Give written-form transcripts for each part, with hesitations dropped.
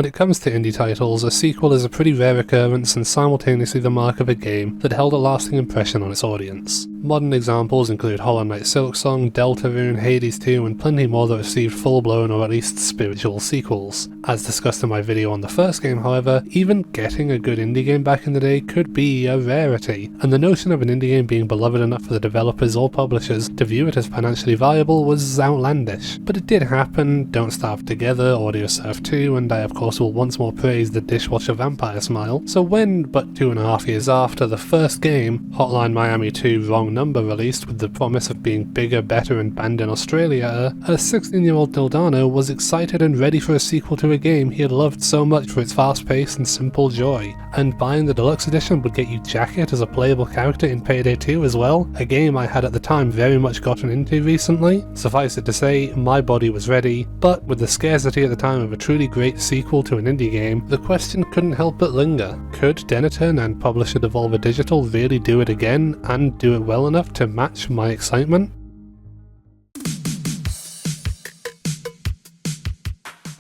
When it comes to indie titles, a sequel is a pretty rare occurrence and simultaneously the mark of a game that held a lasting impression on its audience. Modern examples include Hollow Knight Silksong, Deltarune, Hades 2, and plenty more that received full-blown or at least spiritual sequels. As discussed in my video on the first game, however, even getting a good indie game back in the day could be a rarity, and the notion of an indie game being beloved enough for the developers or publishers to view it as financially viable was outlandish. But it did happen. Don't Starve Together, Audio Surf 2, and I of course will once more praise the Dishwasher Vampire Smile. So when, but 2.5 years after the first game, Hotline Miami 2 Wrong Number released with the promise of being bigger, better, and banned in Australia, a 16-year-old Dildano was excited and ready for a sequel to a game he had loved so much for its fast pace and simple joy. And buying the deluxe edition would get you Jacket as a playable character in Payday 2 as well, a game I had at the time very much gotten into recently. Suffice it to say, my body was ready, but with the scarcity at the time of a truly great sequel to an indie game, the question couldn't help but linger. Could Dennaton and publisher Devolver Digital really do it again, and do it well enough to match my excitement?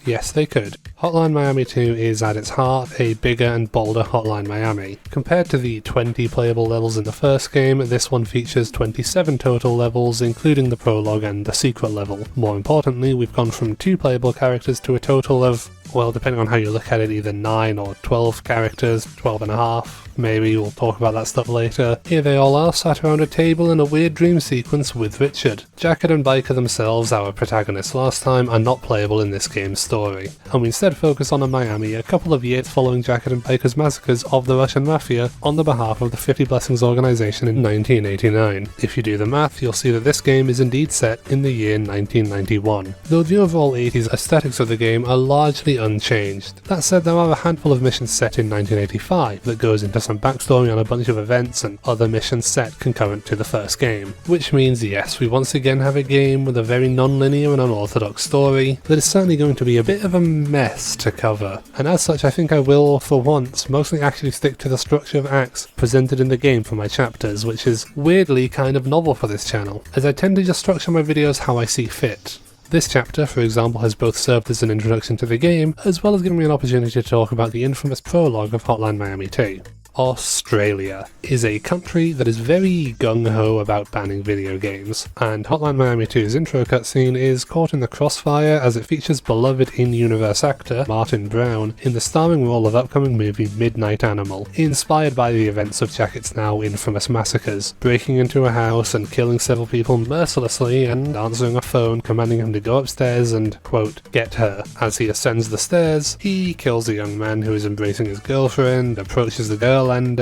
Yes, they could. Hotline Miami 2 is at its heart a bigger and bolder Hotline Miami. Compared to the 20 playable levels in the first game, this one features 27 total levels, including the prologue and the secret level. More importantly, we've gone from 2 playable characters to a total of, well, depending on how you look at it, either 9 or 12 characters, 12 and a half. Maybe we'll talk about that stuff later. Here they all are, sat around a table in a weird dream sequence with Richard. Jacket and Biker themselves, our protagonists last time, are not playable in this game's story, and we instead focus on a Miami a couple of years following Jacket and Biker's massacres of the Russian Mafia on the behalf of the 50 Blessings organization in 1989. If you do the math, you'll see that this game is indeed set in the year 1991, though the overall 80s aesthetics of the game are largely unchanged. That said, there are a handful of missions set in 1985 that goes into some backstory on a bunch of events and other missions set concurrent to the first game. Which means, yes, we once again have a game with a very non-linear and unorthodox story that is certainly going to be a bit of a mess to cover. And as such, I think I will, for once, mostly actually stick to the structure of acts presented in the game for my chapters, which is weirdly kind of novel for this channel, as I tend to just structure my videos how I see fit. This chapter, for example, has both served as an introduction to the game, as well as giving me an opportunity to talk about the infamous prologue of Hotline Miami 2. Australia is a country that is very gung-ho about banning video games, and Hotline Miami 2's intro cutscene is caught in the crossfire as it features beloved in-universe actor Martin Brown in the starring role of upcoming movie Midnight Animal, inspired by the events of Jacket's now infamous massacres, breaking into a house and killing several people mercilessly and answering a phone commanding him to go upstairs and, quote, get her. As he ascends the stairs, he kills a young man who is embracing his girlfriend, approaches the girl, and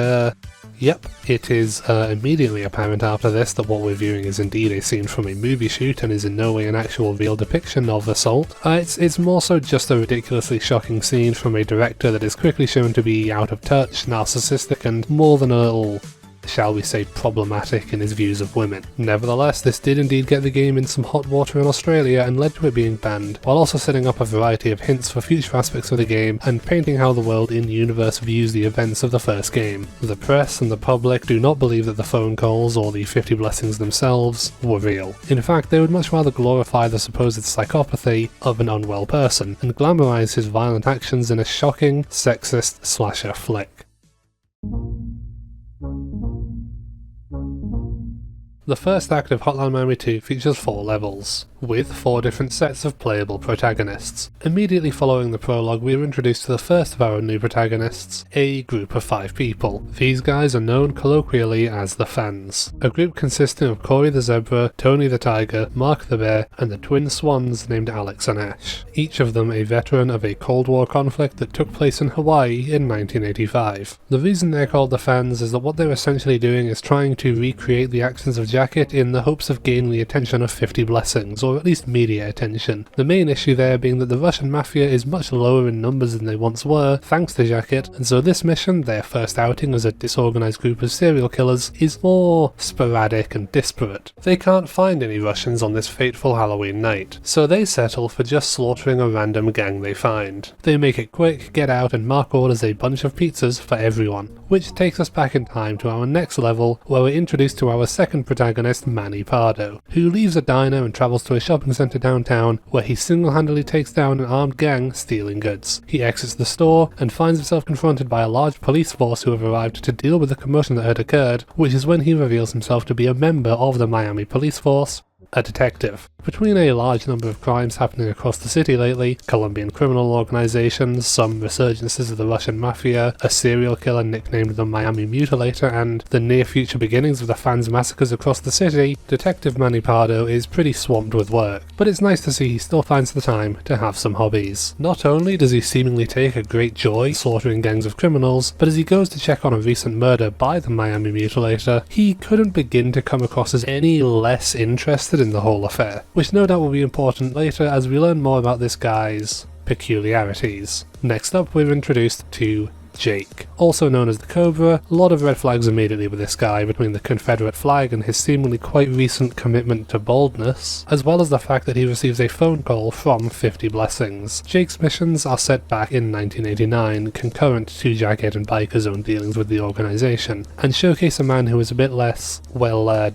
yep, it is immediately apparent after this that what we're viewing is indeed a scene from a movie shoot and is in no way an actual real depiction of assault. It's more so just a ridiculously shocking scene from a director that is quickly shown to be out of touch, narcissistic, and more than a little, shall we say, problematic in his views of women. Nevertheless, this did indeed get the game in some hot water in Australia and led to it being banned, while also setting up a variety of hints for future aspects of the game and painting how the world in-universe views the events of the first game. The press and the public do not believe that the phone calls or the 50 blessings themselves were real. In fact, they would much rather glorify the supposed psychopathy of an unwell person and glamorize his violent actions in a shocking, sexist slasher flick. The first act of Hotline Miami 2 features 4 levels, with 4 different sets of playable protagonists. Immediately following the prologue, we are introduced to the first of our new protagonists, a group of 5 people. These guys are known colloquially as the Fans, a group consisting of Corey the Zebra, Tony the Tiger, Mark the Bear, and the twin swans named Alex and Ash, each of them a veteran of a Cold War conflict that took place in Hawaii in 1985. The reason they're called the Fans is that what they're essentially doing is trying to recreate the actions of Jacket in the hopes of gaining the attention of 50 blessings, or at least media attention. The main issue there being that the Russian Mafia is much lower in numbers than they once were, thanks to Jacket, and so this mission, their first outing as a disorganized group of serial killers, is more sporadic and disparate. They can't find any Russians on this fateful Halloween night, so they settle for just slaughtering a random gang they find. They make it quick, get out, and Mark orders a bunch of pizzas for everyone, which takes us back in time to our next level, where we're introduced to our second protagonist, Manny Pardo, who leaves a diner and travels to a a shopping centre downtown where he single-handedly takes down an armed gang stealing goods. He exits the store and finds himself confronted by a large police force who have arrived to deal with the commotion that had occurred, which is when he reveals himself to be a member of the Miami police force, a detective. Between a large number of crimes happening across the city lately, Colombian criminal organizations, some resurgences of the Russian mafia, a serial killer nicknamed the Miami Mutilator, and the near-future beginnings of the fans' massacres across the city, Detective Manny Pardo is pretty swamped with work. But it's nice to see he still finds the time to have some hobbies. Not only does he seemingly take a great joy slaughtering gangs of criminals, but as he goes to check on a recent murder by the Miami Mutilator, he couldn't begin to come across as any less interested in the whole affair, which no doubt will be important later as we learn more about this guy's peculiarities. Next up, we're introduced to Jake, also known as the Cobra. A lot of red flags immediately with this guy between the Confederate flag and his seemingly quite recent commitment to boldness, as well as the fact that he receives a phone call from 50 Blessings. Jake's missions are set back in 1989, concurrent to Jacket and Biker's own dealings with the organisation, and showcase a man who is a bit less,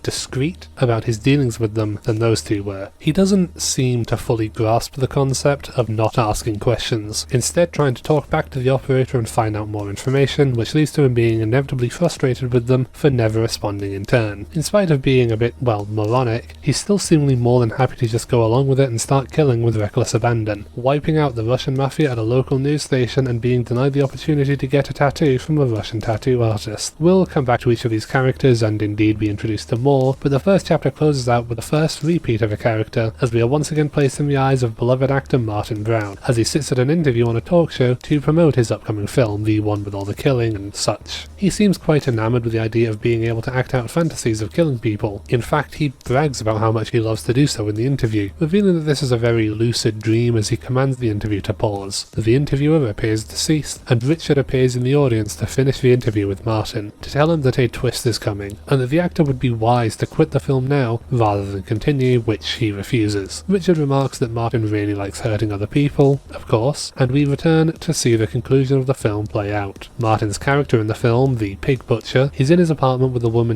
discreet about his dealings with them than those two were. He doesn't seem to fully grasp the concept of not asking questions, instead trying to talk back to the operator and find out more information, which leads to him being inevitably frustrated with them for never responding in turn. In spite of being a bit, moronic, he's still seemingly more than happy to just go along with it and start killing with reckless abandon, wiping out the Russian mafia at a local news station and being denied the opportunity to get a tattoo from a Russian tattoo artist. We'll come back to each of these characters and indeed be introduced to more, but the first chapter closes out with the first repeat of a character, as we are once again placed in the eyes of beloved actor Martin Brown, as he sits at an interview on a talk show to promote his upcoming film, the one with all the killing and such. He seems quite enamoured with the idea of being able to act out fantasies of killing people. In fact, he brags about how much he loves to do so in the interview, revealing that this is a very lucid dream as he commands the interview to pause. The interviewer appears deceased, and Richard appears in the audience to finish the interview with Martin, to tell him that a twist is coming, and that the actor would be wise to quit the film now rather than continue, which he refuses. Richard remarks that Martin really likes hurting other people, of course, and we return to see the conclusion of the film play out. Martin's character in the film, the pig butcher, is in his apartment with a woman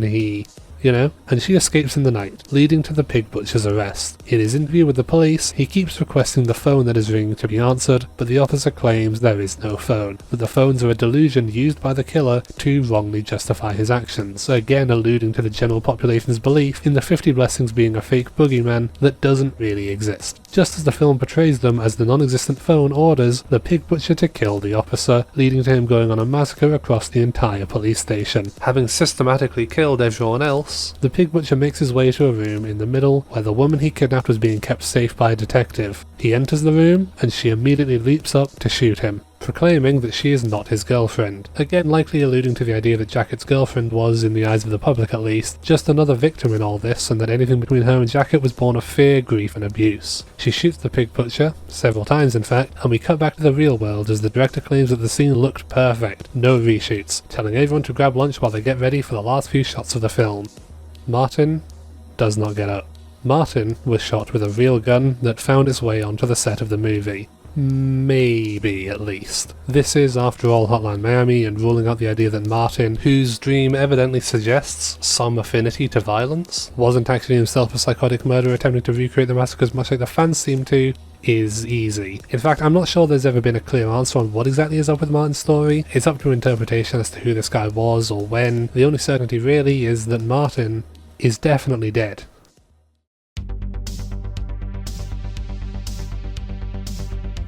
and she escapes in the night, leading to the pig butcher's arrest. In his interview with the police, he keeps requesting the phone that is ringing to be answered, but the officer claims there is no phone, that the phones are a delusion used by the killer to wrongly justify his actions, again alluding to the general population's belief in the 50 Blessings being a fake boogeyman that doesn't really exist. Just as the film portrays them as the non-existent phone orders the pig butcher to kill the officer, leading to him going on a massacre across the entire police station. Having systematically killed everyone else, the pig butcher makes his way to a room in the middle where the woman he kidnapped was being kept safe by a detective. He enters the room and she immediately leaps up to shoot him, proclaiming that she is not his girlfriend, again likely alluding to the idea that Jacket's girlfriend was, in the eyes of the public at least, just another victim in all this, and that anything between her and Jacket was born of fear, grief and abuse. She shoots the pig butcher, several times in fact, and we cut back to the real world as the director claims that the scene looked perfect, no reshoots, telling everyone to grab lunch while they get ready for the last few shots of the film. Martin does not get up. Martin was shot with a real gun that found its way onto the set of the movie. Maybe, at least. This is, after all, Hotline Miami, and ruling out the idea that Martin, whose dream evidently suggests some affinity to violence, wasn't actually himself a psychotic murderer attempting to recreate the massacres much like the fans seem to, is easy. In fact, I'm not sure there's ever been a clear answer on what exactly is up with Martin's story. It's up to interpretation as to who this guy was or when. The only certainty really is that Martin is definitely dead.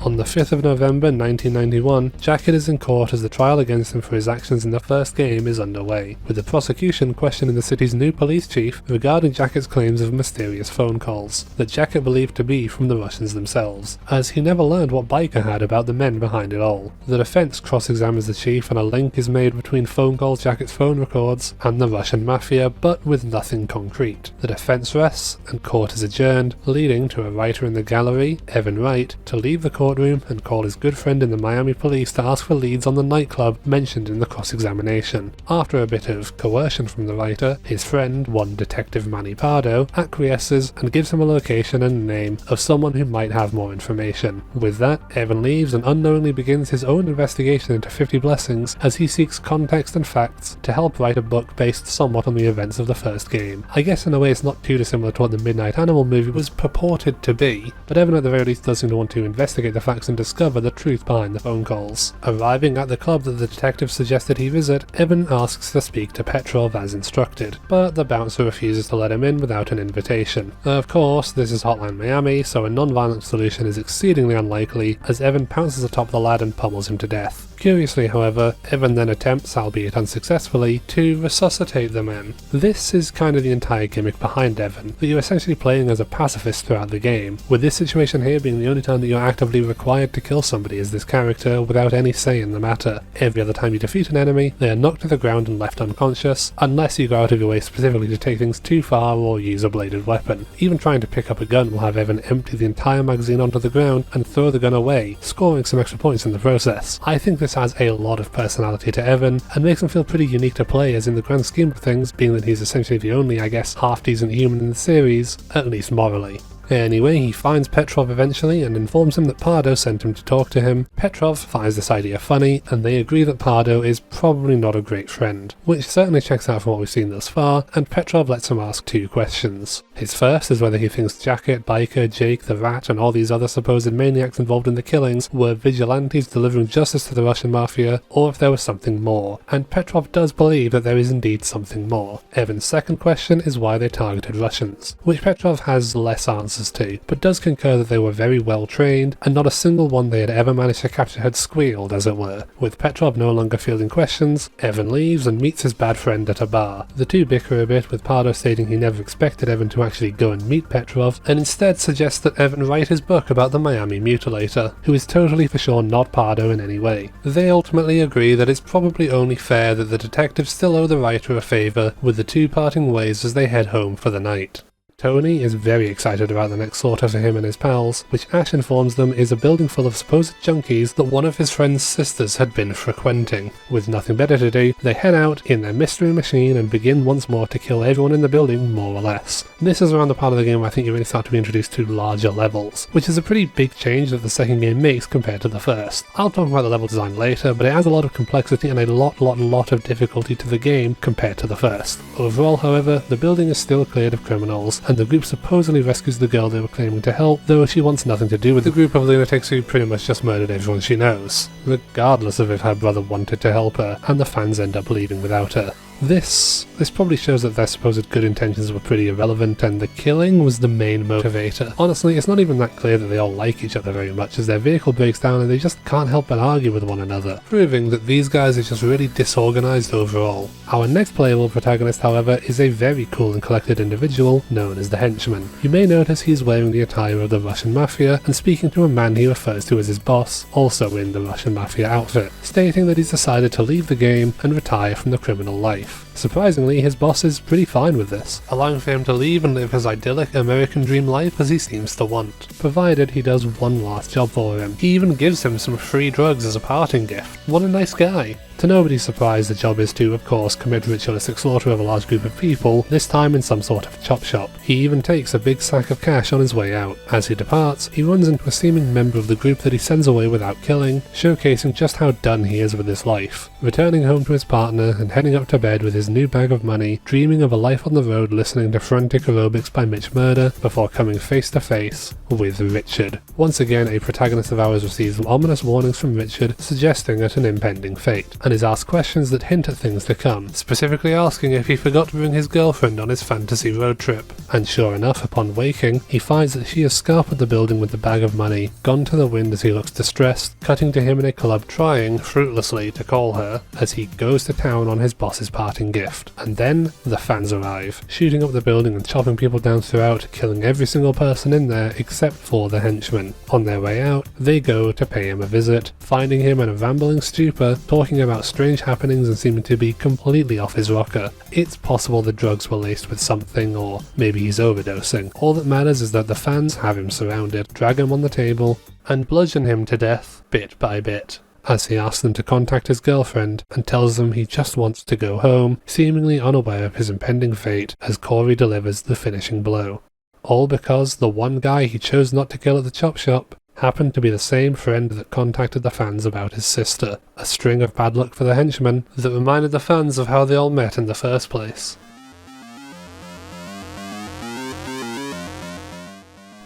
On the 5th of November 1991, Jacket is in court as the trial against him for his actions in the first game is underway, with the prosecution questioning the city's new police chief regarding Jacket's claims of mysterious phone calls, that Jacket believed to be from the Russians themselves, as he never learned what Biker had about the men behind it all. The defense cross-examines the chief and a link is made between phone calls Jacket's phone records and the Russian mafia, but with nothing concrete. The defense rests and court is adjourned, leading to a writer in the gallery, Evan Wright, to leave the court courtroom and call his good friend in the Miami police to ask for leads on the nightclub mentioned in the cross-examination. After a bit of coercion from the writer, his friend, one Detective Manny Pardo, acquiesces and gives him a location and name of someone who might have more information. With that, Evan leaves and unknowingly begins his own investigation into 50 Blessings as he seeks context and facts to help write a book based somewhat on the events of the first game. I guess in a way it's not too dissimilar to what the Midnight Animal movie was purported to be, but Evan at the very least does seem to want to investigate the facts and discover the truth behind the phone calls. Arriving at the club that the detective suggested he visit, Evan asks to speak to Petrov as instructed, but the bouncer refuses to let him in without an invitation. Of course, this is Hotline Miami, so a non-violent solution is exceedingly unlikely, as Evan pounces atop the lad and pummels him to death. Curiously, however, Evan then attempts, albeit unsuccessfully, to resuscitate the man. This is kind of the entire gimmick behind Evan, that you're essentially playing as a pacifist throughout the game, with this situation here being the only time that you're actively required to kill somebody as this character without any say in the matter. Every other time you defeat an enemy, they are knocked to the ground and left unconscious, unless you go out of your way specifically to take things too far or use a bladed weapon. Even trying to pick up a gun will have Evan empty the entire magazine onto the ground and throw the gun away, scoring some extra points in the process. I think this has a lot of personality to Evan, and makes him feel pretty unique to play, as in the grand scheme of things, being that he's essentially the only, I guess, half-decent human in the series, at least morally. Anyway, he finds Petrov eventually and informs him that Pardo sent him to talk to him. Petrov finds this idea funny, and they agree that Pardo is probably not a great friend, which certainly checks out from what we've seen thus far, and Petrov lets him ask 2 questions. His first is whether he thinks Jacket, Biker, Jake, the Rat, and all these other supposed maniacs involved in the killings were vigilantes delivering justice to the Russian Mafia, or if there was something more, and Petrov does believe that there is indeed something more. Evan's second question is why they targeted Russians, which Petrov has less answers to, but does concur that they were very well trained, and not a single one they had ever managed to capture had squealed, as it were. With Petrov no longer fielding questions, Evan leaves and meets his bad friend at a bar. The two bicker a bit, with Pardo stating he never expected Evan to actually go and meet Petrov, and instead suggests that Evan write his book about the Miami Mutilator, who is totally for sure not Pardo in any way. They ultimately agree that it's probably only fair that the detectives still owe the writer a favour, with the two parting ways as they head home for the night. Tony is very excited about the next slaughter for him and his pals, which Ash informs them is a building full of supposed junkies that one of his friend's sisters had been frequenting. With nothing better to do, they head out in their mystery machine and begin once more to kill everyone in the building, more or less. This is around the part of the game where I think you really start to be introduced to larger levels, which is a pretty big change that the second game makes compared to the first. I'll talk about the level design later, but it adds a lot of complexity and a lot of difficulty to the game compared to the first. Overall, however, the building is still cleared of criminals, and the group supposedly rescues the girl they were claiming to help, though she wants nothing to do with the group of lunatics who pretty much just murdered everyone she knows, regardless of if her brother wanted to help her, and the fans end up leaving without her. This probably shows that their supposed good intentions were pretty irrelevant and the killing was the main motivator. Honestly, it's not even that clear that they all like each other very much, as their vehicle breaks down and they just can't help but argue with one another, proving that these guys are just really disorganized overall. Our next playable protagonist, however, is a very cool and collected individual known as the Henchman. You may notice he's wearing the attire of the Russian Mafia and speaking to a man he refers to as his boss, also in the Russian Mafia outfit, stating that he's decided to leave the game and retire from the criminal life. Surprisingly, his boss is pretty fine with this, allowing for him to leave and live his idyllic American dream life as he seems to want, provided he does one last job for him. He even gives him some free drugs as a parting gift. What a nice guy. To nobody's surprise, the job is to, of course, commit ritualistic slaughter of a large group of people, this time in some sort of chop shop. He even takes a big sack of cash on his way out. As he departs, he runs into a seeming member of the group that he sends away without killing, showcasing just how done he is with his life. Returning home to his partner and heading up to bed with his new bag of money, dreaming of a life on the road listening to Frantic Aerobics by Mitch Murder, before coming face to face with Richard. Once again, a protagonist of ours receives ominous warnings from Richard, suggesting at an impending fate, and is asked questions that hint at things to come, specifically asking if he forgot to bring his girlfriend on his fantasy road trip. And sure enough, upon waking, he finds that she has scarpered the building with the bag of money, gone to the wind as he looks distressed, cutting to him in a club trying, fruitlessly, to call her, as he goes to town on his boss's party parting gift. And then the fans arrive, shooting up the building and chopping people down throughout, killing every single person in there except for the henchmen. On their way out, they go to pay him a visit, finding him in a rambling stupor, talking about strange happenings and seeming to be completely off his rocker. It's possible the drugs were laced with something, or maybe he's overdosing. All that matters is that the fans have him surrounded, drag him on the table, and bludgeon him to death bit by bit, as he asks them to contact his girlfriend and tells them he just wants to go home, seemingly unaware of his impending fate as Corey delivers the finishing blow. All because the one guy he chose not to kill at the chop shop happened to be the same friend that contacted the fans about his sister, a string of bad luck for the henchmen that reminded the fans of how they all met in the first place.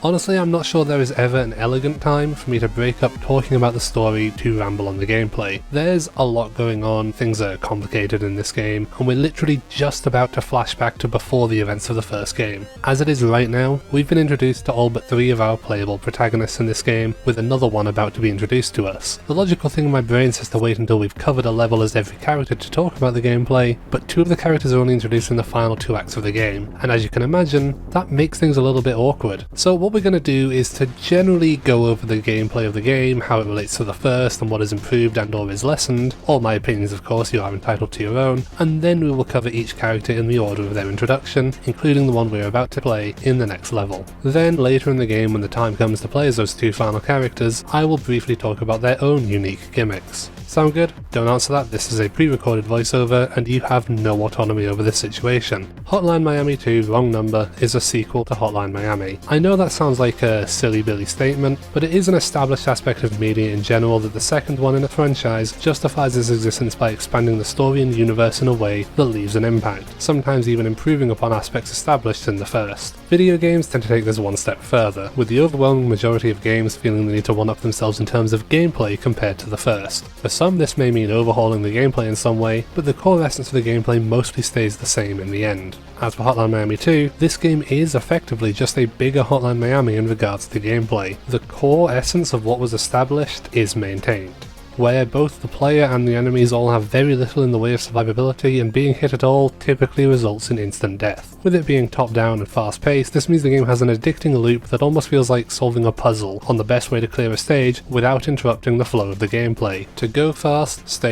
Honestly, I'm not sure there is ever an elegant time for me to break up talking about the story to ramble on the gameplay. There's a lot going on, things are complicated in this game, and we're literally just about to flash back to before the events of the first game. As it is right now, we've been introduced to all but 3 of our playable protagonists in this game, with another one about to be introduced to us. The logical thing in my brain says to wait until we've covered a level as every character to talk about the gameplay, but 2 of the characters are only introduced in the final 2 acts of the game, and as you can imagine, that makes things a little bit awkward. So what we're going to do is to generally go over the gameplay of the game, how it relates to the first and what is improved and or is lessened, all my opinions of course, you are entitled to your own, and then we will cover each character in the order of their introduction, including the one we are about to play in the next level. Then later in the game, when the time comes to play as those 2 final characters, I will briefly talk about their own unique gimmicks. Sound good? Don't answer that, this is a pre-recorded voiceover and you have no autonomy over this situation. Hotline Miami 2 Wrong Number is a sequel to Hotline Miami. I know that sounds like a silly billy statement, but it is an established aspect of media in general that the second one in a franchise justifies its existence by expanding the story and universe in a way that leaves an impact, sometimes even improving upon aspects established in the first. Video games tend to take this one step further, with the overwhelming majority of games feeling the need to one-up themselves in terms of gameplay compared to the first. For some, this may mean overhauling the gameplay in some way, but the core essence of the gameplay mostly stays the same in the end. As for Hotline Miami 2, this game is effectively just a bigger Hotline Miami in regards to gameplay. The core essence of what was established is maintained, where both the player and the enemies all have very little in the way of survivability, and being hit at all typically results in instant death. With it being top down and fast paced, this means the game has an addicting loop that almost feels like solving a puzzle on the best way to clear a stage without interrupting the flow of the gameplay. To go fast,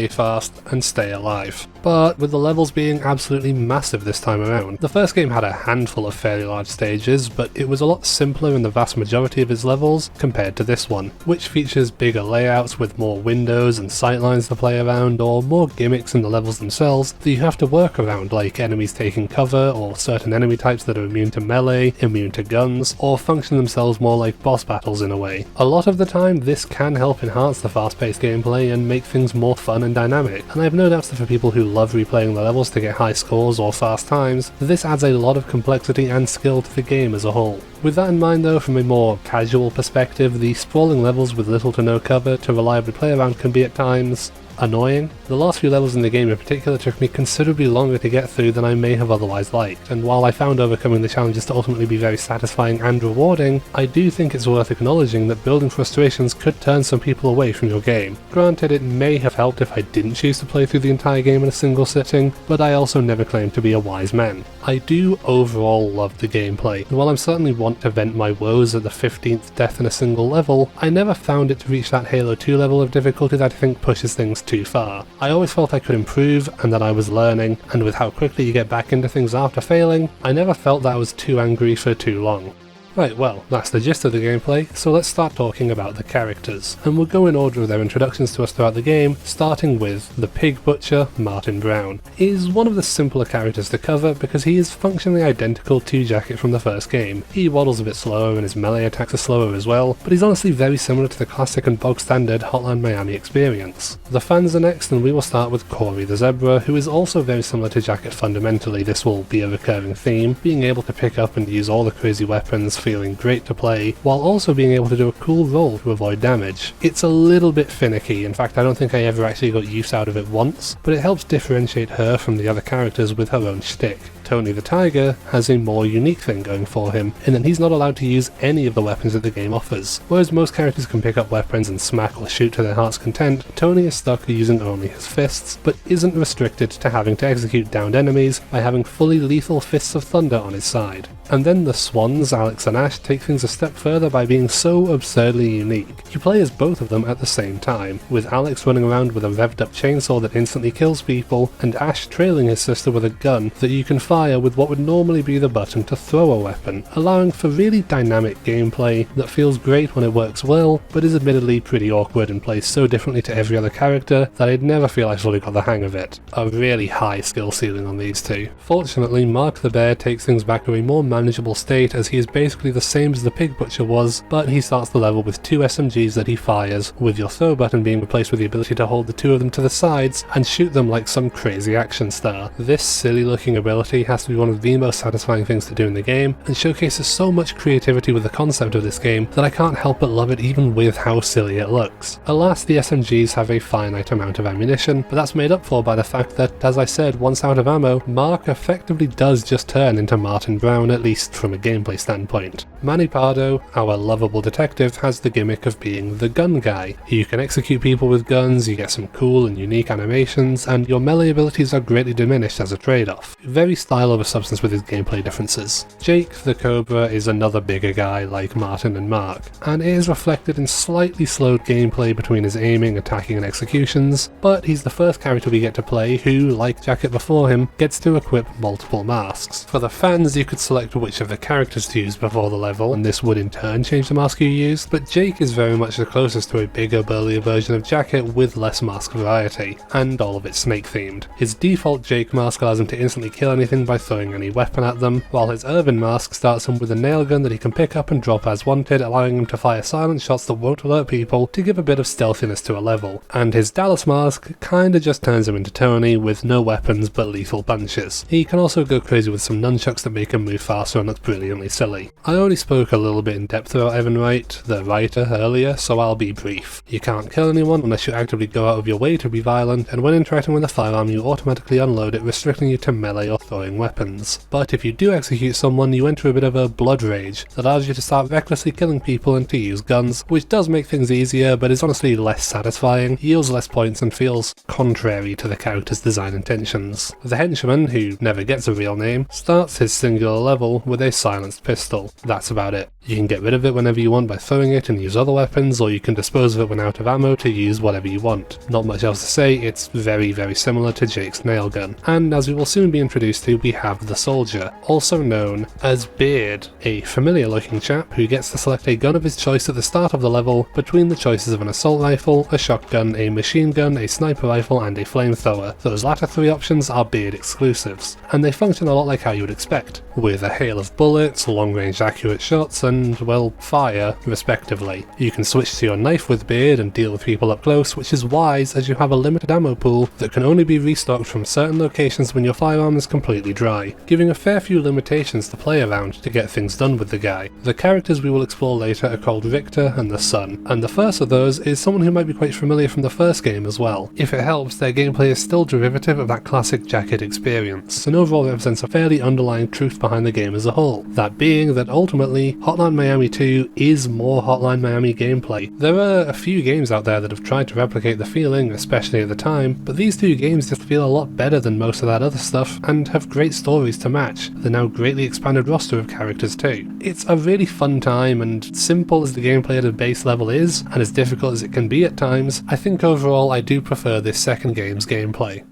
and stay alive. But with the levels being absolutely massive this time around. The first game had a handful of fairly large stages, but it was a lot simpler in the vast majority of its levels compared to this one, which features bigger layouts with more windows and sightlines to play around, or more gimmicks in the levels themselves that you have to work around, like enemies taking cover, or certain enemy types that are immune to melee, immune to guns, or function themselves more like boss battles in a way. A lot of the time this can help enhance the fast-paced gameplay and make things more fun and dynamic, and I have no doubts that for people who love replaying the levels to get high scores or fast times, this adds a lot of complexity and skill to the game as a whole. With that in mind though, from a more casual perspective, the sprawling levels with little to no cover to reliably play around can be at times annoying. The last few levels in the game in particular took me considerably longer to get through than I may have otherwise liked, and while I found overcoming the challenges to ultimately be very satisfying and rewarding, I do think it's worth acknowledging that building frustrations could turn some people away from your game. Granted, it may have helped if I didn't choose to play through the entire game in a single sitting, but I also never claimed to be a wise man. I do overall love the gameplay, and while I'm certainly want to vent my woes at the 15th death in a single level, I never found it to reach that Halo 2 level of difficulty that I think pushes things too far. I always felt I could improve and that I was learning, and with how quickly you get back into things after failing, I never felt that I was too angry for too long. Right, well, that's the gist of the gameplay, so let's start talking about the characters, and we'll go in order of their introductions to us throughout the game, starting with the Pig Butcher, Martin Brown. He is one of the simpler characters to cover because he is functionally identical to Jacket from the first game. He waddles a bit slower and his melee attacks are slower as well, but he's honestly very similar to the classic and bog standard Hotline Miami experience. The fans are next, and we will start with Corey the Zebra, who is also very similar to Jacket fundamentally. This will be a recurring theme, being able to pick up and use all the crazy weapons, feeling great to play, while also being able to do a cool roll to avoid damage. It's a little bit finicky, in fact I don't think I ever actually got use out of it once, but it helps differentiate her from the other characters with her own shtick. Tony the Tiger has a more unique thing going for him, in that he's not allowed to use any of the weapons that the game offers. Whereas most characters can pick up weapons and smack or shoot to their heart's content, Tony is stuck using only his fists, but isn't restricted to having to execute downed enemies by having fully lethal fists of thunder on his side. And then the Swans, Alex and Ash, take things a step further by being so absurdly unique. You play as both of them at the same time, with Alex running around with a revved up chainsaw that instantly kills people, and Ash trailing his sister with a gun that you can fire with what would normally be the button to throw a weapon, allowing for really dynamic gameplay that feels great when it works well, but is admittedly pretty awkward and plays so differently to every other character that I'd never feel I fully got the hang of it. A really high skill ceiling on these two. Fortunately, Mark the Bear takes things back to a more manageable state, as he is basically the same as the Pig Butcher was, but he starts the level with 2 SMGs that he fires, with your throw button being replaced with the ability to hold the 2 of them to the sides and shoot them like some crazy action star. This silly looking ability has to be one of the most satisfying things to do in the game, and showcases so much creativity with the concept of this game that I can't help but love it even with how silly it looks. Alas, the SMGs have a finite amount of ammunition, but that's made up for by the fact that, as I said, once out of ammo, Mark effectively does just turn into Martin Brown, at least from a gameplay standpoint. Manny Pardo, our lovable detective, has the gimmick of being the gun guy. You can execute people with guns, you get some cool and unique animations, and your melee abilities are greatly diminished as a trade-off. Very style over substance with his gameplay differences. Jake the Cobra is another bigger guy like Martin and Mark, and it is reflected in slightly slowed gameplay between his aiming, attacking and executions, but he's the first character we get to play who, like Jacket before him, gets to equip multiple masks. For the fans, you could select which of the characters to use before the level, and this would in turn change the mask you use, but Jake is very much the closest to a bigger, burlier version of Jacket with less mask variety, and all of it snake themed. His default Jake mask allows him to instantly kill anything by throwing any weapon at them, while his Urban mask starts him with a nail gun that he can pick up and drop as wanted, allowing him to fire silent shots that won't alert people to give a bit of stealthiness to a level. And his Dallas mask kinda just turns him into Tony, with no weapons but lethal punches. He can also go crazy with some nunchucks that make him move faster and looks brilliantly silly. I already spoke a little bit in depth about Evan Wright, the writer, earlier, so I'll be brief. You can't kill anyone unless you actively go out of your way to be violent, and when interacting with a firearm you automatically unload it, restricting you to melee or throwing weapons. But if you do execute someone, you enter a bit of a blood rage that allows you to start recklessly killing people and to use guns, which does make things easier but is honestly less satisfying, yields less points and feels contrary to the character's design intentions. The henchman, who never gets a real name, starts his singular level with a silenced pistol. That's about it. You can get rid of it whenever you want by throwing it and use other weapons, or you can dispose of it when out of ammo to use whatever you want. Not much else to say, it's very similar to Jake's nail gun. And as we will soon be introduced to, we have the Soldier, also known as Beard, a familiar looking chap who gets to select a gun of his choice at the start of the level between the choices of an assault rifle, a shotgun, a machine gun, a sniper rifle and a flamethrower. Those latter 3 options are Beard exclusives, and they function a lot like how you would expect, with a hail of bullets, long-range accurate shots and, well, fire, respectively. You can switch to your knife with Beard and deal with people up close, which is wise as you have a limited ammo pool that can only be restocked from certain locations when your firearm is completely dry, giving a fair few limitations to play around to get things done with the guy. The characters we will explore later are called Richter and the Sun, and the first of those is someone who might be quite familiar from the first game as well. If it helps, their gameplay is still derivative of that classic Jacket experience, and overall represents a fairly underlying truth behind the game as a whole, that being that ultimately, Hotline Miami 2 is more Hotline Miami gameplay. There are a few games out there that have tried to replicate the feeling, especially at the time, but these 2 games just feel a lot better than most of that other stuff, and have great stories to match, the now greatly expanded roster of characters too. It's a really fun time, and simple as the gameplay at a base level is, and as difficult as it can be at times, I think overall I do prefer this second game's gameplay.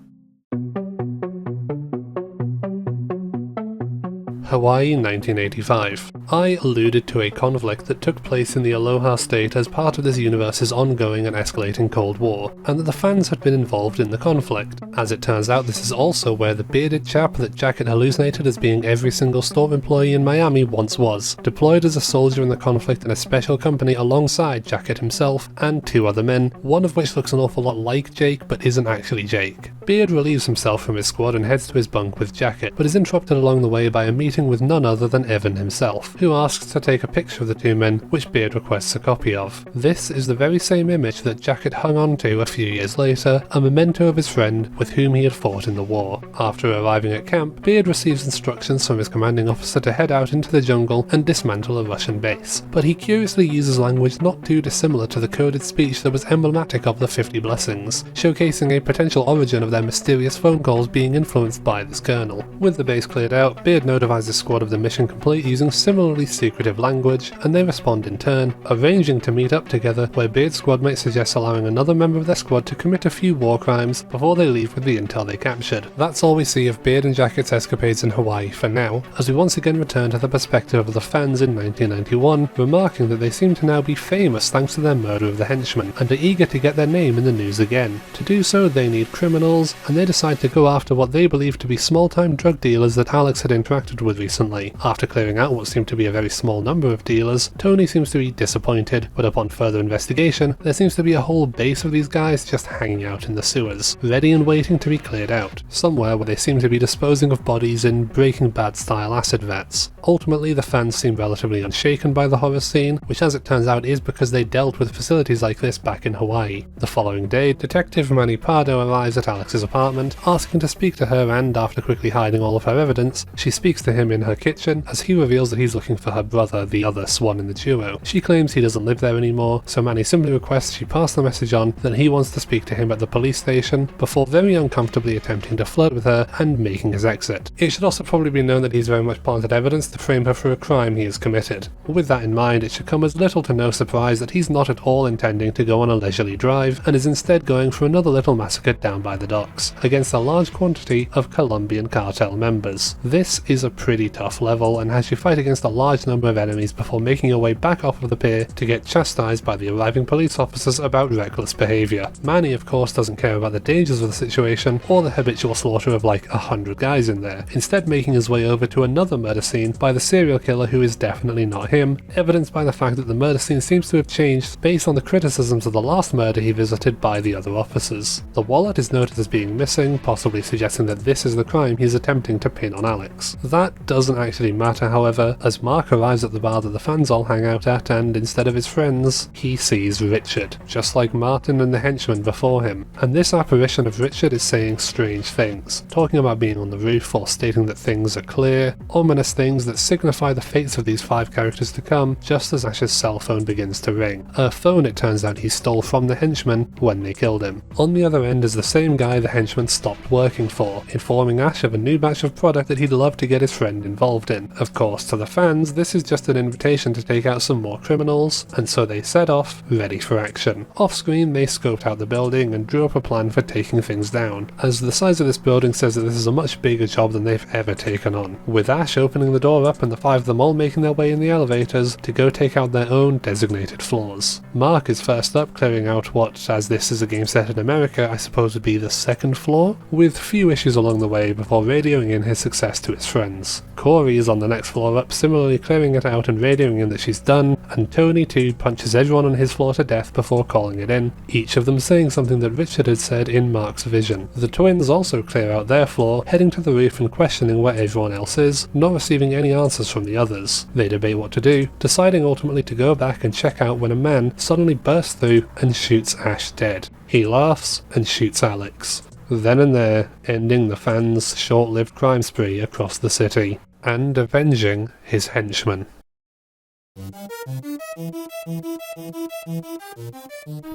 Hawaii 1985. I alluded to a conflict that took place in the Aloha State as part of this universe's ongoing and escalating Cold War, and that the fans had been involved in the conflict. As it turns out, this is also where the bearded chap that Jacket hallucinated as being every single store employee in Miami once was, deployed as a soldier in the conflict in a special company alongside Jacket himself and 2 other men, one of which looks an awful lot like Jake but isn't actually Jake. Beard relieves himself from his squad and heads to his bunk with Jacket, but is interrupted along the way by a meeting with none other than Evan himself, who asks to take a picture of the two men, which Beard requests a copy of. This is the very same image that Jacket hung on to a few years later, a memento of his friend with whom he had fought in the war. After arriving at camp, Beard receives instructions from his commanding officer to head out into the jungle and dismantle a Russian base, but he curiously uses language not too dissimilar to the coded speech that was emblematic of the 50 Blessings, showcasing a potential origin of their mysterious phone calls being influenced by this colonel. With the base cleared out, Beard notifies his squad of the mission complete using similarly secretive language, and they respond in turn, arranging to meet up together where Beard's squad mate suggests allowing another member of their squad to commit a few war crimes before they leave with the intel they captured. That's all we see of Beard and Jacket's escapades in Hawaii for now, as we once again return to the perspective of the fans in 1991, remarking that they seem to now be famous thanks to their murder of the henchman, and are eager to get their name in the news again. To do so, they need criminals, and they decide to go after what they believe to be small-time drug dealers that Alex had interacted with recently. After clearing out what seemed to be a very small number of dealers, Tony seems to be disappointed, but upon further investigation, there seems to be a whole base of these guys just hanging out in the sewers, ready and waiting to be cleared out, somewhere where they seem to be disposing of bodies in Breaking Bad-style acid vats. Ultimately, the fans seem relatively unshaken by the horror scene, which as it turns out is because they dealt with facilities like this back in Hawaii. The following day, Detective Manny Pardo arrives at Alex's apartment, asking to speak to her, and after quickly hiding all of her evidence, she speaks to him in her kitchen as he reveals that he's looking for her brother, the other swan in the duo. She claims he doesn't live there anymore, so Manny simply requests she pass the message on that he wants to speak to him at the police station, before very uncomfortably attempting to flirt with her and making his exit. It should also probably be known that he's very much planted evidence to frame her for a crime he has committed. With that in mind, it should come as little to no surprise that he's not at all intending to go on a leisurely drive, and is instead going for another little massacre down by the docks, against a large quantity of Colombian cartel members. This is a pretty tough level, and has you fight against a large number of enemies before making your way back off of the pier to get chastised by the arriving police officers about reckless behaviour. Manny of course doesn't care about the dangers of the situation, or the habitual slaughter of like 100 guys in there, instead making his way over to another murder scene by the serial killer who is definitely not him, evidenced by the fact that the murder scene seems to have changed based on the criticisms of the last murder he visited by the other officers. The wallet is noted as being missing, possibly suggesting that this is the crime he's attempting to pin on Alex. That doesn't actually matter, however, as Mark arrives at the bar that the fans all hang out at, and instead of his friends, he sees Richard, just like Martin and the henchman before him. And this apparition of Richard is saying strange things, talking about being on the roof or stating that things are clear, ominous things that signify the fates of these 5 characters to come, just as Ash's cell phone begins to ring. A phone it turns out he stole from the henchman when they killed him. On the other end is the same guy the henchman stopped working for, informing Ash of a new batch of product that he'd love to get his friend involved in. Of course, to the fans, this is just an invitation to take out some more criminals, and so they set off, ready for action. Off screen, they scoped out the building and drew up a plan for taking things down, as the size of this building says that this is a much bigger job than they've ever taken on, with Ash opening the door up and the 5 of them all making their way in the elevators to go take out their own designated floors. Mark is first up, clearing out what, as this is a game set in America, I suppose would be the 2nd floor, with few issues along the way before radioing in his success to his friends. Corey is on the next floor up, similarly clearing it out and radioing in that she's done, and Tony too punches everyone on his floor to death before calling it in, each of them saying something that Richard had said in Mark's vision. The twins also clear out their floor, heading to the roof and questioning where everyone else is, not receiving any answers from the others. They debate what to do, deciding ultimately to go back and check out when a man suddenly bursts through and shoots Ash dead. He laughs and shoots Alex, then and there ending the fans' short-lived crime spree across the city, and avenging his henchmen.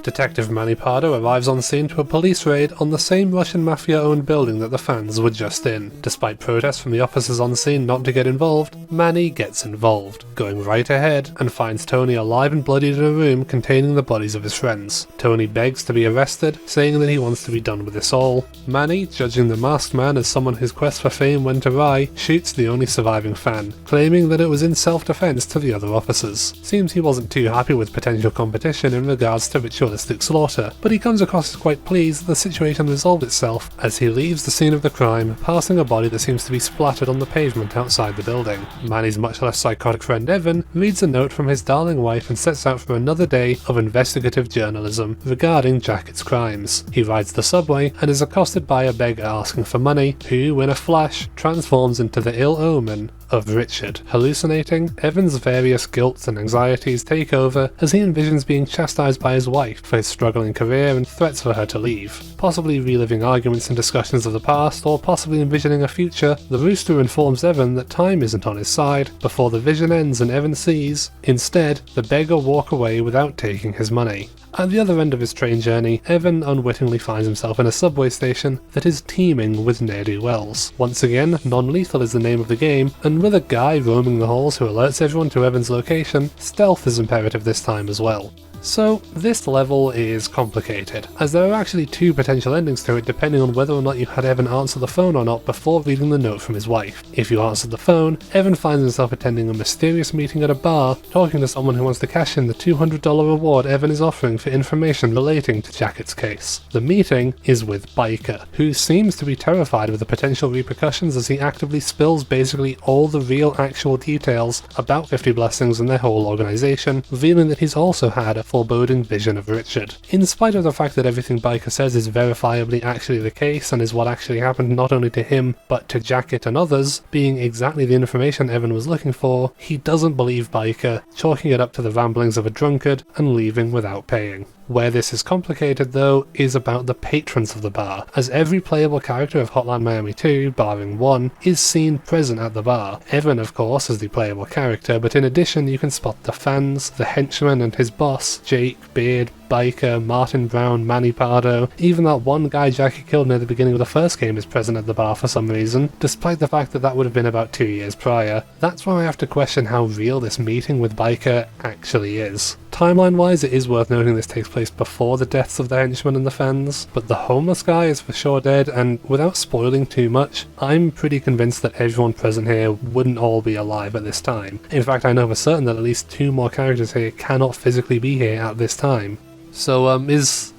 Detective Manny Pardo arrives on scene to a police raid on the same Russian mafia-owned building that the fans were just in. Despite protests from the officers on scene not to get involved, Manny gets involved, going right ahead and finds Tony alive and bloodied in a room containing the bodies of his friends. Tony begs to be arrested, saying that he wants to be done with this all. Manny, judging the masked man as someone whose quest for fame went awry, shoots the only surviving fan, claiming that it was in self-defense to the other officers. Seems he wasn't wasn't too happy with potential competition in regards to ritualistic slaughter, but he comes across as quite pleased that the situation resolved itself as he leaves the scene of the crime, passing a body that seems to be splattered on the pavement outside the building. Manny's much less psychotic friend Evan reads a note from his darling wife and sets out for another day of investigative journalism regarding Jacket's crimes. He rides the subway and is accosted by a beggar asking for money, who, in a flash, transforms into the ill omen of Richard. Hallucinating, Evan's various guilts and anxieties take over as he envisions being chastised by his wife for his struggling career and threats for her to leave. Possibly reliving arguments and discussions of the past, or possibly envisioning a future, the rooster informs Evan that time isn't on his side before the vision ends and Evan sees, instead, the beggar walk away without taking his money. At the other end of his train journey, Evan unwittingly finds himself in a subway station that is teeming with ne'er-do-wells. Once again, non-lethal is the name of the game, and with a guy roaming the halls who alerts everyone to Evan's location, stealth is imperative this time as well. So, this level is complicated, as there are actually two potential endings to it depending on whether or not you had Evan answer the phone or not before reading the note from his wife. If you answered the phone, Evan finds himself attending a mysterious meeting at a bar, talking to someone who wants to cash in the $200 reward Evan is offering for information relating to Jacket's case. The meeting is with Biker, who seems to be terrified of the potential repercussions as he actively spills basically all the real actual details about 50 Blessings and their whole organisation, revealing that he's also had a foreboding vision of Richard. In spite of the fact that everything Biker says is verifiably actually the case and is what actually happened not only to him but to Jacket and others, being exactly the information Evan was looking for, he doesn't believe Biker, chalking it up to the ramblings of a drunkard and leaving without paying. Where this is complicated though is about the patrons of the bar, as every playable character of Hotline Miami 2, barring one, is seen present at the bar. Evan of course is the playable character, but in addition you can spot the fans, the henchman and his boss, Jake, Beard, Biker, Martin Brown, Manny Pardo, even that one guy Jackie killed near the beginning of the first game is present at the bar for some reason, despite the fact that that would have been about 2 years prior. That's why I have to question how real this meeting with Biker actually is. Timeline-wise, it is worth noting this takes place before the deaths of the henchmen and the fans, but the homeless guy is for sure dead, and without spoiling too much, I'm pretty convinced that everyone present here wouldn't all be alive at this time. In fact, I know for certain that at least 2 more characters here cannot physically be here at this time. So, is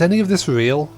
any of this real?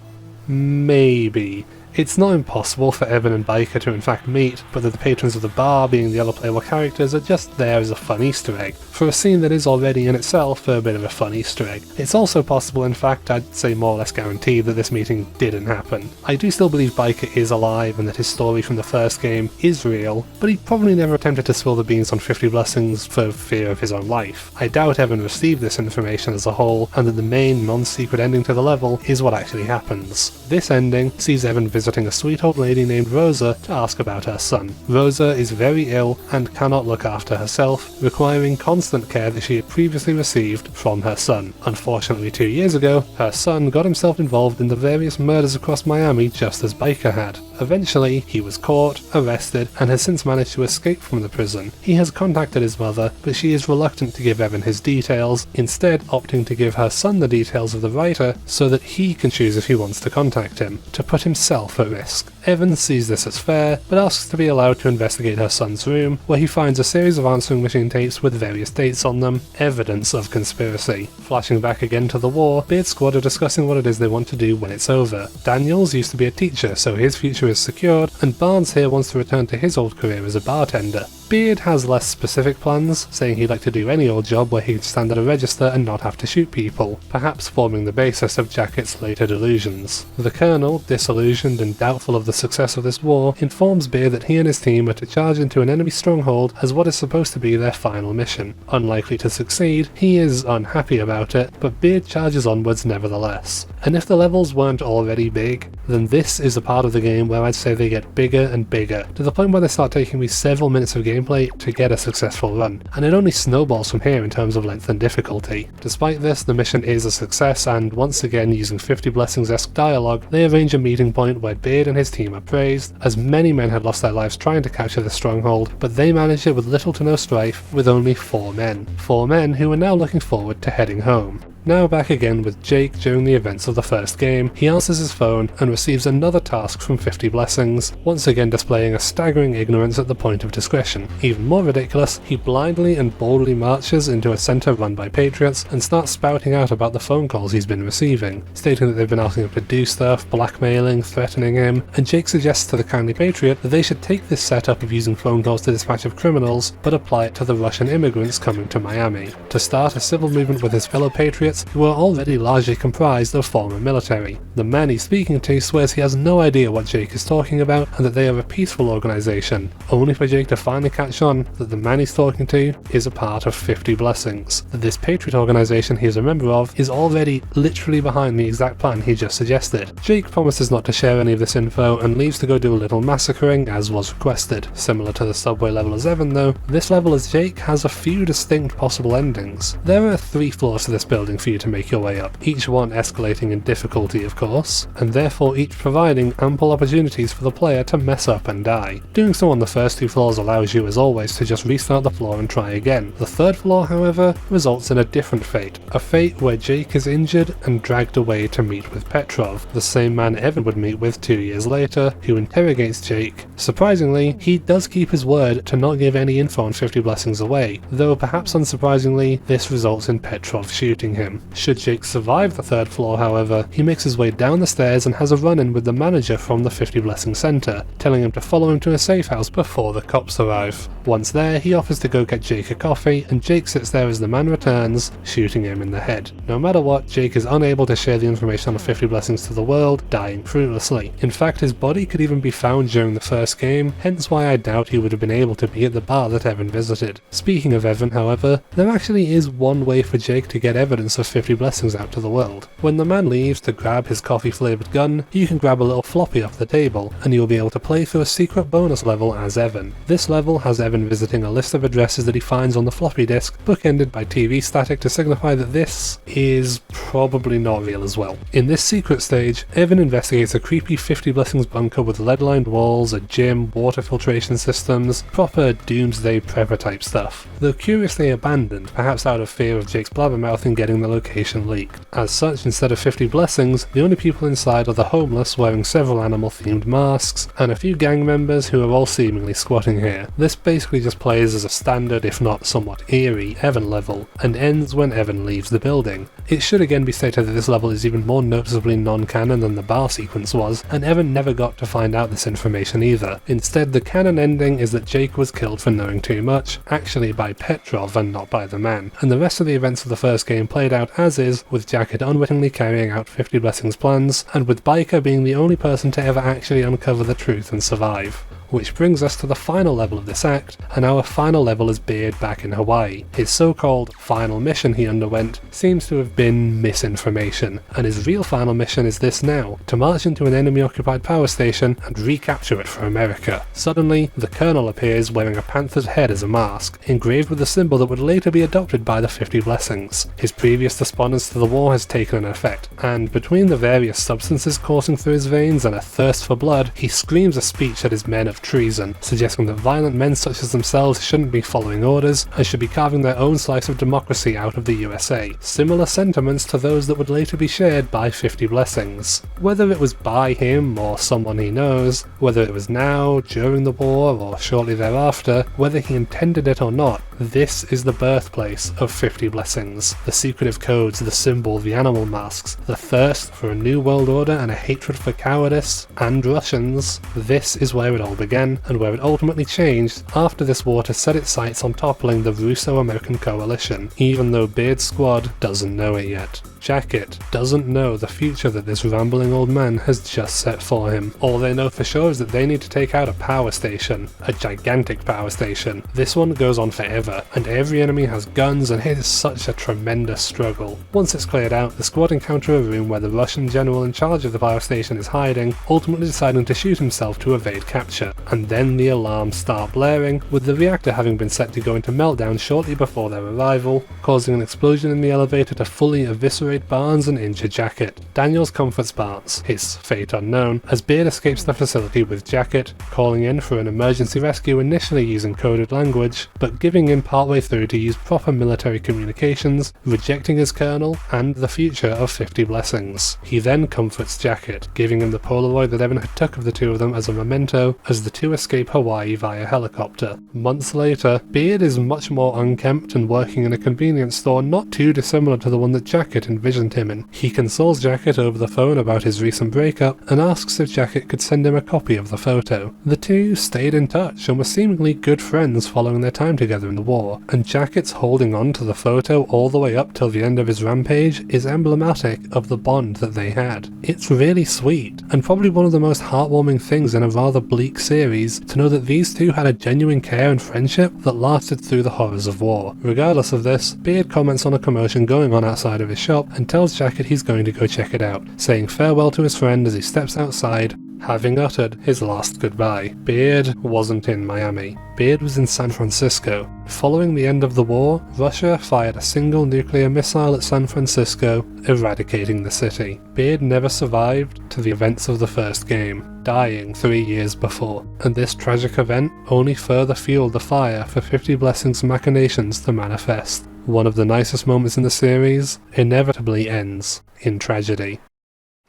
Maybe. It's not impossible for Evan and Biker to in fact meet, but that the patrons of the bar, being the other playable characters, are just there as a fun Easter egg, for a scene that is already in itself a bit of a fun Easter egg. It's also possible, in fact, I'd say more or less guaranteed, that this meeting didn't happen. I do still believe Biker is alive and that his story from the first game is real, but he probably never attempted to spill the beans on 50 Blessings for fear of his own life. I doubt Evan received this information as a whole, and that the main non-secret ending to the level is what actually happens. This ending sees Evan visiting a sweet old lady named Rosa to ask about her son. Rosa is very ill and cannot look after herself, requiring constant care that she had previously received from her son. Unfortunately, 2 years ago, her son got himself involved in the various murders across Miami just as Biker had. Eventually, he was caught, arrested, and has since managed to escape from the prison. He has contacted his mother, but she is reluctant to give Evan his details, instead opting to give her son the details of the writer so that he can choose if he wants to contact him, to put himself at risk. Evan sees this as fair, but asks to be allowed to investigate her son's room, where he finds a series of answering machine tapes with various dates on them, evidence of conspiracy. Flashing back again to the war, Beard's squad are discussing what it is they want to do when it's over. Daniels used to be a teacher, so his future is secured, and Barnes here wants to return to his old career as a bartender. Beard has less specific plans, saying he'd like to do any old job where he can stand at a register and not have to shoot people, perhaps forming the basis of Jacket's later delusions. The Colonel, disillusioned and doubtful of the success of this war, informs Beard that he and his team are to charge into an enemy stronghold as what is supposed to be their final mission. Unlikely to succeed, he is unhappy about it, but Beard charges onwards nevertheless. And if the levels weren't already big, then this is a part of the game where I'd say they get bigger and bigger, to the point where they start taking me several minutes of gameplay to get a successful run, and it only snowballs from here in terms of length and difficulty. Despite this, the mission is a success, and once again using 50 Blessings-esque dialogue, they arrange a meeting point where Beard and his team are praised, as many men had lost their lives trying to capture the stronghold, but they managed it with little to no strife with only 4 men. 4 men who are now looking forward to heading home. Now back again with Jake during the events of the first game, he answers his phone and receives another task from 50 Blessings, once again displaying a staggering ignorance at the point of discretion. Even more ridiculous, he blindly and boldly marches into a centre run by patriots and starts spouting out about the phone calls he's been receiving, stating that they've been asking him to do stuff, blackmailing, threatening him, and Jake suggests to the kindly patriot that they should take this setup of using phone calls to dispatch of criminals, but apply it to the Russian immigrants coming to Miami, to start a civil movement with his fellow patriots who are already largely comprised of former military. The man he's speaking to swears he has no idea what Jake is talking about and that they are a peaceful organisation, only for Jake to finally catch on that the man he's talking to is a part of 50 Blessings, that this patriot organisation he is a member of is already literally behind the exact plan he just suggested. Jake promises not to share any of this info and leaves to go do a little massacring as was requested. Similar to the subway level as Evan though, this level as Jake has a few distinct possible endings. There are 3 floors to this building for you to make your way up, each one escalating in difficulty of course, and therefore each providing ample opportunities for the player to mess up and die. Doing so on the first 2 floors allows you as always to just restart the floor and try again. The 3rd floor however results in a different fate, a fate where Jake is injured and dragged away to meet with Petrov, the same man Evan would meet with 2 years later, who interrogates Jake. Surprisingly, he does keep his word to not give any info on 50 Blessings away, though perhaps unsurprisingly this results in Petrov shooting him. Should Jake survive the 3rd floor however, he makes his way down the stairs and has a run-in with the manager from the 50 Blessings Centre, telling him to follow him to a safe house before the cops arrive. Once there, he offers to go get Jake a coffee, and Jake sits there as the man returns, shooting him in the head. No matter what, Jake is unable to share the information on the 50 Blessings to the world, dying fruitlessly. In fact, his body could even be found during the first game, hence why I doubt he would have been able to be at the bar that Evan visited. Speaking of Evan, however, there actually is one way for Jake to get evidence of 50 Blessings out to the world. When the man leaves to grab his coffee-flavoured gun, you can grab a little floppy off the table, and you'll be able to play through a secret bonus level as Evan. This level has Evan visiting a list of addresses that he finds on the floppy disk, bookended by TV static to signify that this is probably not real as well. In this secret stage, Evan investigates a creepy 50 Blessings bunker with lead-lined walls, a gym, water filtration systems, proper doomsday prepper type stuff, though curiously abandoned, perhaps out of fear of Jake's blabbermouth in getting the location leaked. As such, instead of 50 Blessings, the only people inside are the homeless wearing several animal-themed masks, and a few gang members who are all seemingly squatting here. This basically just plays as a standard, if not somewhat eerie, Evan level, and ends when Evan leaves the building. It should again be stated that this level is even more noticeably non-canon than the bar sequence was, and Evan never got to find out this information either. Instead, the canon ending is that Jake was killed for knowing too much, actually by Petrov and not by the man, and the rest of the events of the first game played out as is, with Jacket unwittingly carrying out 50 Blessings plans, and with Biker being the only person to ever actually uncover the truth and survive. Which brings us to the final level of this act, and our final level is Beard back in Hawaii. His so-called final mission he underwent seems to have been misinformation, and his real final mission is this now, to march into an enemy-occupied power station and recapture it for America. Suddenly, the Colonel appears wearing a panther's head as a mask, engraved with a symbol that would later be adopted by the 50 Blessings. His previous despondence to the war has taken an effect, and between the various substances coursing through his veins and a thirst for blood, he screams a speech at his men of treason, suggesting that violent men such as themselves shouldn't be following orders and should be carving their own slice of democracy out of the USA. Similar sentiments to those that would later be shared by 50 Blessings. Whether it was by him or someone he knows, whether it was now, during the war, or shortly thereafter, whether he intended it or not, this is the birthplace of 50 Blessings. The secretive codes, the symbol, the animal masks, the thirst for a new world order and a hatred for cowardice and Russians. This is where it all began, and where it ultimately changed after this war to set its sights on toppling the Russo-American coalition, even though Beard's squad doesn't know it yet. Jacket doesn't know the future that this rambling old man has just set for him. All they know for sure is that they need to take out a power station, a gigantic power station. This one goes on forever, and every enemy has guns, and it is such a tremendous struggle. Once it's cleared out, the squad encounter a room where the Russian general in charge of the power station is hiding, ultimately deciding to shoot himself to evade capture. And then the alarms start blaring, with the reactor having been set to go into meltdown shortly before their arrival, causing an explosion in the elevator to fully eviscerate evacuate Barnes and injure Jacket. Daniels comforts Barnes, his fate unknown, as Beard escapes the facility with Jacket, calling in for an emergency rescue initially using coded language, but giving in partway through to use proper military communications, rejecting his colonel, and the future of 50 blessings. He then comforts Jacket, giving him the Polaroid that Evan had took of the two of them as a memento as the two escape Hawaii via helicopter. Months later, Beard is much more unkempt and working in a convenience store not too dissimilar to the one that Jacket envisioned him in. He consoles Jacket over the phone about his recent breakup and asks if Jacket could send him a copy of the photo. The two stayed in touch and were seemingly good friends following their time together in the war, and Jacket's holding on to the photo all the way up till the end of his rampage is emblematic of the bond that they had. It's really sweet, and probably one of the most heartwarming things in a rather bleak series to know that these two had a genuine care and friendship that lasted through the horrors of war. Regardless of this, Beard comments on a commotion going on outside of his shop and tells Jacket he's going to go check it out, saying farewell to his friend as he steps outside, having uttered his last goodbye. Beard wasn't in Miami. Beard was in San Francisco. Following the end of the war, Russia fired a single nuclear missile at San Francisco, eradicating the city. Beard never survived to the events of the first game, dying 3 years before, and this tragic event only further fueled the fire for 50 Blessings' machinations to manifest. One of the nicest moments in the series inevitably ends in tragedy.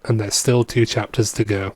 And there's still 2 chapters to go.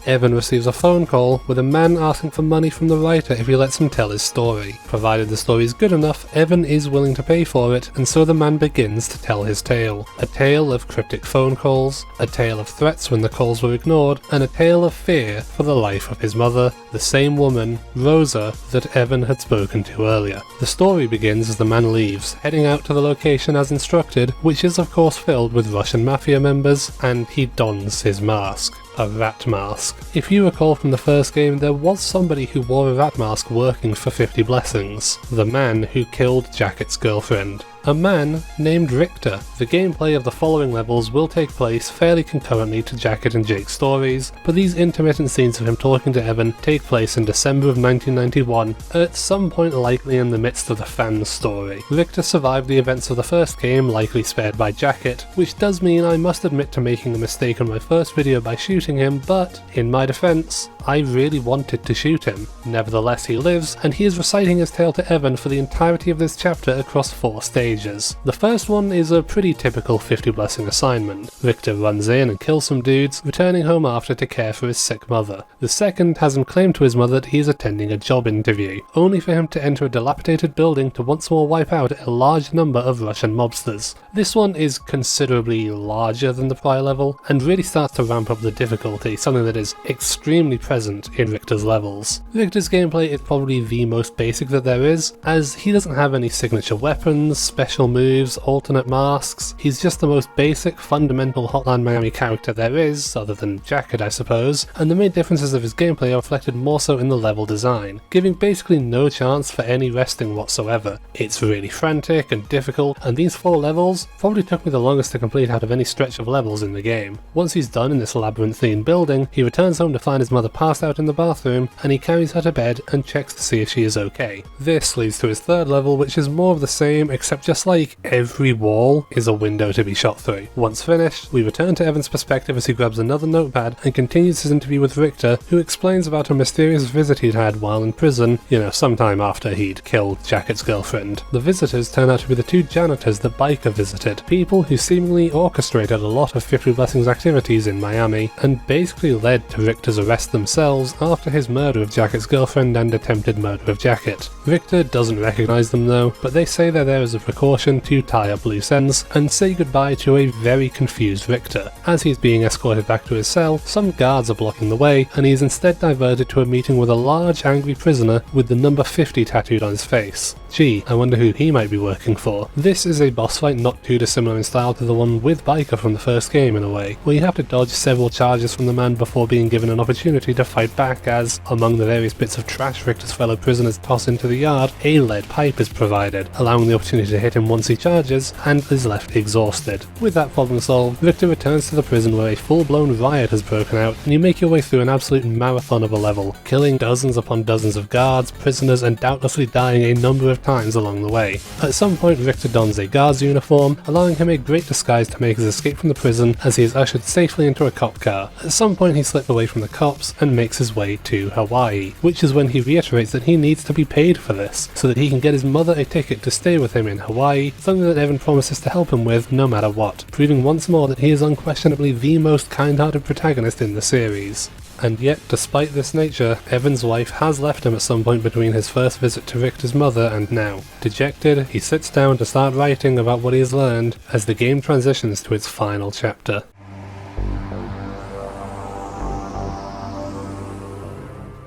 Evan receives a phone call with a man asking for money from the writer if he lets him tell his story. Provided the story is good enough, Evan is willing to pay for it, and so the man begins to tell his tale. A tale of cryptic phone calls, a tale of threats when the calls were ignored, and a tale of fear for the life of his mother, the same woman, Rosa, that Evan had spoken to earlier. The story begins as the man leaves, heading out to the location as instructed, which is of course filled with Russian mafia members, and he dons his mask. A rat mask. If you recall from the first game, there was somebody who wore a rat mask working for 50 Blessings. The man who killed Jacket's girlfriend. A man named Richter. The gameplay of the following levels will take place fairly concurrently to Jacket and Jake's stories, but these intermittent scenes of him talking to Evan take place in December of 1991, at some point likely in the midst of the fan's story. Richter survived the events of the first game, likely spared by Jacket, which does mean I must admit to making a mistake on my first video by shooting him, but, in my defense, I really wanted to shoot him. Nevertheless, he lives, and he is reciting his tale to Evan for the entirety of this chapter across 4 stages. The first one is a pretty typical 50 Blessing assignment. Richter runs in and kills some dudes, returning home after to care for his sick mother. The second has him claim to his mother that he is attending a job interview, only for him to enter a dilapidated building to once more wipe out a large number of Russian mobsters. This one is considerably larger than the prior level, and really starts to ramp up the difficulty, something that is extremely present in Richter's levels. Richter's gameplay is probably the most basic that there is, as he doesn't have any signature weapons, special moves, alternate masks. He's just the most basic, fundamental Hotline Miami character there is, other than Jacket I suppose, and the main differences of his gameplay are reflected more so in the level design, giving basically no chance for any resting whatsoever. It's really frantic and difficult, and these 4 levels probably took me the longest to complete out of any stretch of levels in the game. Once he's done in this labyrinthine building, he returns home to find his mother passed out in the bathroom, and he carries her to bed and checks to see if she is okay. This leads to his 3rd level, which is more of the same, except just like every wall is a window to be shot through. Once finished, we return to Evan's perspective as he grabs another notepad and continues his interview with Richter, who explains about a mysterious visit he'd had while in prison, sometime after he'd killed Jacket's girlfriend. The visitors turn out to be the 2 janitors that Biker visited, people who seemingly orchestrated a lot of 50 Blessings activities in Miami, and basically led to Richter's arrest themselves after his murder of Jacket's girlfriend and attempted murder of Jacket. Richter doesn't recognize them though, but they say they're there as a precaution to tie up loose ends and say goodbye to a very confused Richter. As he's being escorted back to his cell, some guards are blocking the way, and he is instead diverted to a meeting with a large angry prisoner with the number 50 tattooed on his face. Gee, I wonder who he might be working for. This is a boss fight not too dissimilar in style to the one with Biker from the first game in a way, where you have to dodge several charges from the man before being given an opportunity to fight back as, among the various bits of trash Richter's fellow prisoners toss into the yard, a lead pipe is provided, allowing the opportunity to hit hit him once he charges, and is left exhausted. With that problem solved, Victor returns to the prison where a full-blown riot has broken out, and you make your way through an absolute marathon of a level, killing dozens upon dozens of guards, prisoners, and doubtlessly dying a number of times along the way. At some point, Victor dons a guard's uniform, allowing him a great disguise to make his escape from the prison as he is ushered safely into a cop car. At some point, he slips away from the cops and makes his way to Hawaii, which is when he reiterates that he needs to be paid for this, so that he can get his mother a ticket to stay with him in Hawaii, something that Evan promises to help him with no matter what, proving once more that he is unquestionably the most kind-hearted protagonist in the series. And yet, despite this nature, Evan's wife has left him at some point between his first visit to Victor's mother and now. Dejected, he sits down to start writing about what he has learned as the game transitions to its final chapter.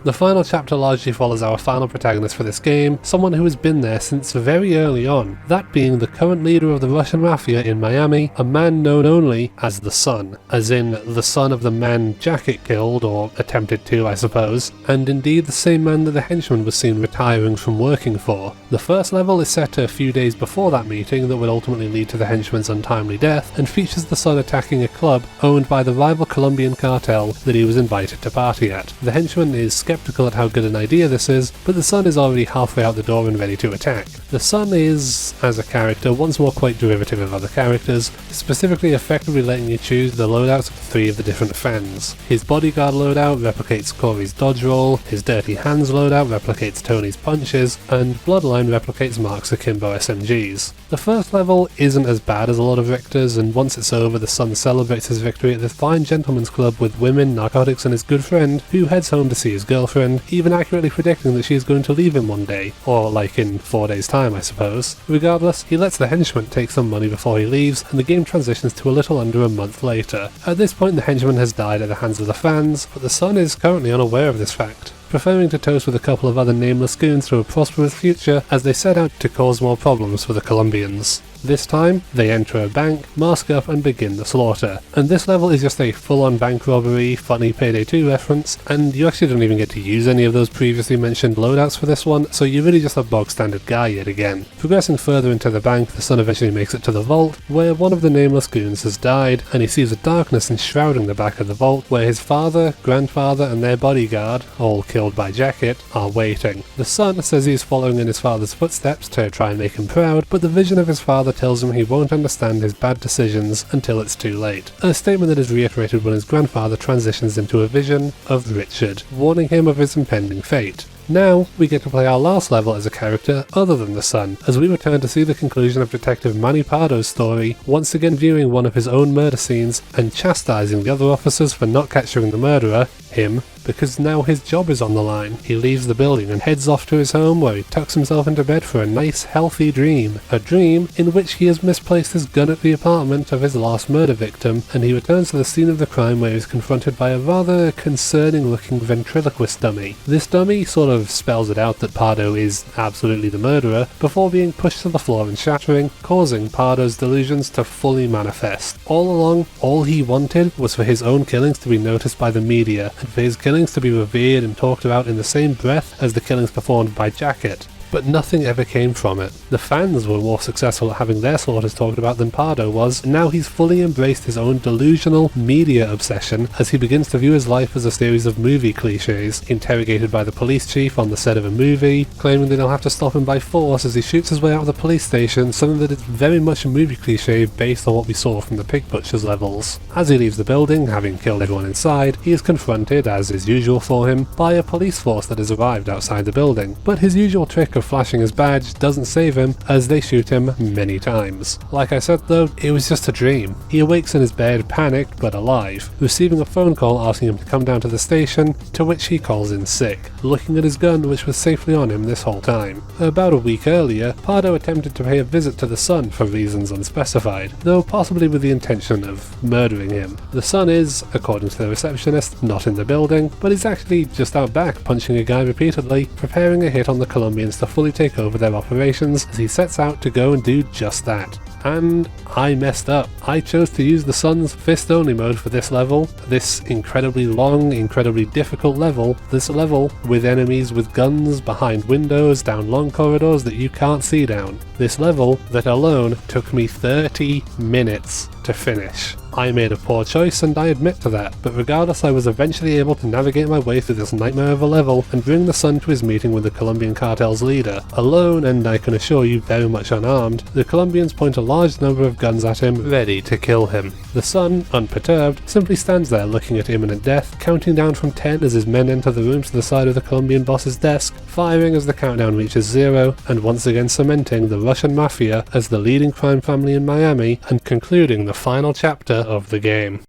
The final chapter largely follows our final protagonist for this game, someone who has been there since very early on, that being the current leader of the Russian Mafia in Miami, a man known only as the Son, as in the son of the man Jacket killed, or attempted to I suppose, and indeed the same man that the henchman was seen retiring from working for. The first level is set a few days before that meeting that would ultimately lead to the henchman's untimely death, and features the Son attacking a club owned by the rival Colombian cartel that he was invited to party at. The henchman is skeptical at how good an idea this is, but the Son is already halfway out the door and ready to attack. The Son is, as a character, once more quite derivative of other characters, specifically effectively letting you choose the loadouts of 3 of the different fans. His bodyguard loadout replicates Corey's dodge roll, his dirty hands loadout replicates Tony's punches, and Bloodline replicates Mark's akimbo SMGs. The first level isn't as bad as a lot of Richter's, and once it's over, the Son celebrates his victory at this fine gentleman's club with women, narcotics, and his good friend, who heads home to see his girlfriend, even accurately predicting that she is going to leave him one day, or like in 4 days' time I suppose. Regardless, he lets the henchman take some money before he leaves, and the game transitions to a little under a month later. At this point the henchman has died at the hands of the fans, but the Son is currently unaware of this fact, preferring to toast with a couple of other nameless goons to a prosperous future as they set out to cause more problems for the Colombians. This time, they enter a bank, mask up and begin the slaughter. And this level is just a full-on bank robbery, funny Payday 2 reference, and you actually don't even get to use any of those previously mentioned loadouts for this one, so you're really just a bog-standard guy yet again. Progressing further into the bank, the Son eventually makes it to the vault, where one of the nameless goons has died, and he sees a darkness enshrouding the back of the vault, where his father, grandfather and their bodyguard, all killed by Jacket, are waiting. The Son says he is following in his father's footsteps to try and make him proud, but the vision of his father tells him he won't understand his bad decisions until it's too late. A statement that is reiterated when his grandfather transitions into a vision of Richard, warning him of his impending fate. Now, we get to play our last level as a character other than the Son, as we return to see the conclusion of Detective Manny Pardo's story, once again viewing one of his own murder scenes and chastising the other officers for not capturing the murderer, him, because now his job is on the line. He leaves the building and heads off to his home where he tucks himself into bed for a nice healthy dream. A dream in which he has misplaced his gun at the apartment of his last murder victim, and he returns to the scene of the crime where he is confronted by a rather concerning looking ventriloquist dummy. This dummy sort of spells it out that Pardo is absolutely the murderer before being pushed to the floor and shattering, causing Pardo's delusions to fully manifest. All along, all he wanted was for his own killings to be noticed by the media, and for his killings to be revered and talked about in the same breath as the killings performed by Jacket. But nothing ever came from it. The fans were more successful at having their slaughters talked about than Pardo was, and now he's fully embraced his own delusional media obsession as he begins to view his life as a series of movie cliches, interrogated by the police chief on the set of a movie, claiming that they'll have to stop him by force as he shoots his way out of the police station, something that is very much a movie cliche based on what we saw from the Pig Butcher's levels. As he leaves the building, having killed everyone inside, he is confronted, as is usual for him, by a police force that has arrived outside the building, but his usual trick of flashing his badge doesn't save him as they shoot him many times. Like I said though, it was just a dream. He awakes in his bed, panicked but alive, receiving a phone call asking him to come down to the station, to which he calls in sick, looking at his gun which was safely on him this whole time. About a week earlier, Pardo attempted to pay a visit to the Son for reasons unspecified, though possibly with the intention of murdering him. The Son is, according to the receptionist, not in the building, but is actually just out back punching a guy repeatedly, preparing a hit on the Colombians to fully take over their operations as he sets out to go and do just that. And I messed up. I chose to use the Sun's fist only mode for this level, this incredibly long, incredibly difficult level, this level with enemies with guns behind windows down long corridors that you can't see down. This level that alone took me 30 minutes to finish. I made a poor choice and I admit to that, but regardless I was eventually able to navigate my way through this nightmare of a level and bring the Sun to his meeting with the Colombian cartel's leader. Alone, and I can assure you very much unarmed, the Colombians point a large number of guns at him, ready to kill him. The Sun, unperturbed, simply stands there looking at imminent death, counting down from 10 as his men enter the room to the side of the Colombian boss's desk, firing as the countdown reaches 0, and once again cementing the Russian Mafia as the leading crime family in Miami, and concluding the final chapter of the game.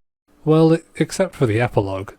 Well, except for the epilogue.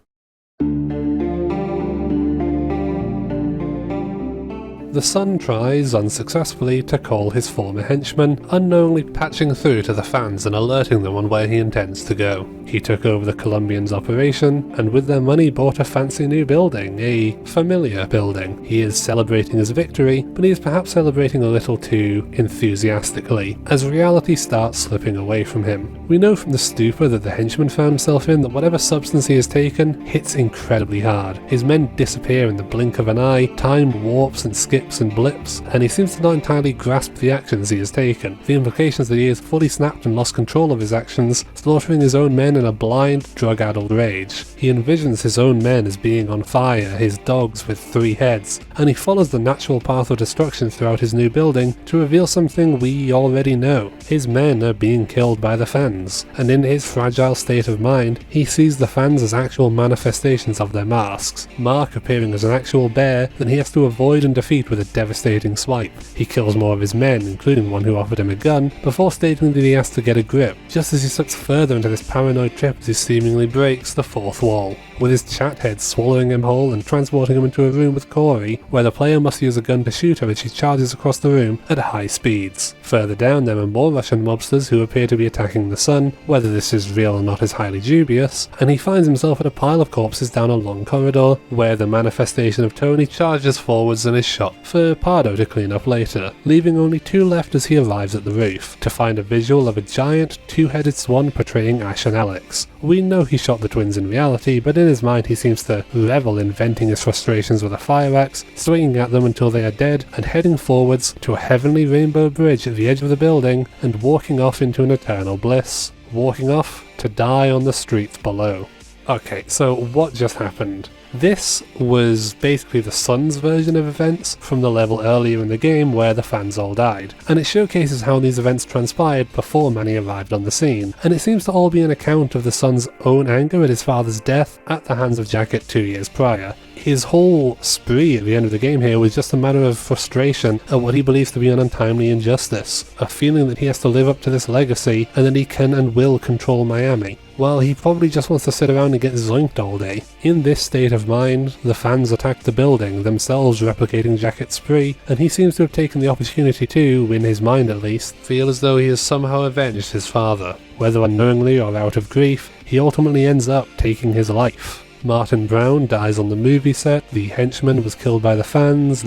The Sun tries, unsuccessfully, to call his former henchmen, unknowingly patching through to the fans and alerting them on where he intends to go. He took over the Colombians' operation, and with their money bought a fancy new building, a familiar building. He is celebrating his victory, but he is perhaps celebrating a little too enthusiastically, as reality starts slipping away from him. We know from the stupor that the henchman found himself in that whatever substance he has taken hits incredibly hard. His men disappear in the blink of an eye, time warps and skips and blips, and he seems to not entirely grasp the actions he has taken. The implications that he has fully snapped and lost control of his actions, slaughtering his own men in a blind, drug-addled rage. He envisions his own men as being on fire, his dogs with 3 heads, and he follows the natural path of destruction throughout his new building to reveal something we already know. His men are being killed by the fans, and in his fragile state of mind, he sees the fans as actual manifestations of their masks. Mark appearing as an actual bear that he has to avoid and defeat with a devastating swipe. He kills more of his men, including one who offered him a gun, before stating that he has to get a grip, just as he slips further into this paranoid trip as he seemingly breaks the 4th wall, with his chat head swallowing him whole and transporting him into a room with Corey, where the player must use a gun to shoot her as she charges across the room at high speeds. Further down there are more Russian mobsters who appear to be attacking the Sun, whether this is real or not is highly dubious, and he finds himself at a pile of corpses down a long corridor, where the manifestation of Tony charges forwards and is shot, for Pardo to clean up later, leaving only 2 left as he arrives at the roof, to find a visual of a giant, 2-headed swan portraying Ash and Alex. We know he shot the twins in reality, but in his mind he seems to revel in venting his frustrations with a fire axe, swinging at them until they are dead, and heading forwards to a heavenly rainbow bridge at the edge of the building, and walking off into an eternal bliss. Walking off to die on the streets below. Okay, so what just happened? This was basically the Sun's version of events from the level earlier in the game where the fans all died, and it showcases how these events transpired before Manny arrived on the scene, and it seems to all be an account of the Sun's own anger at his father's death at the hands of Jacket 2 years prior. His whole spree at the end of the game here was just a matter of frustration at what he believes to be an untimely injustice, a feeling that he has to live up to this legacy and that he can and will control Miami. Well, he probably just wants to sit around and get zoinked all day. In this state of mind, the fans attack the building, themselves replicating Jacket's spree, and he seems to have taken the opportunity to, in his mind at least, feel as though he has somehow avenged his father. Whether unknowingly or out of grief, he ultimately ends up taking his life. Martin Brown dies on the movie set, the henchman was killed by the fans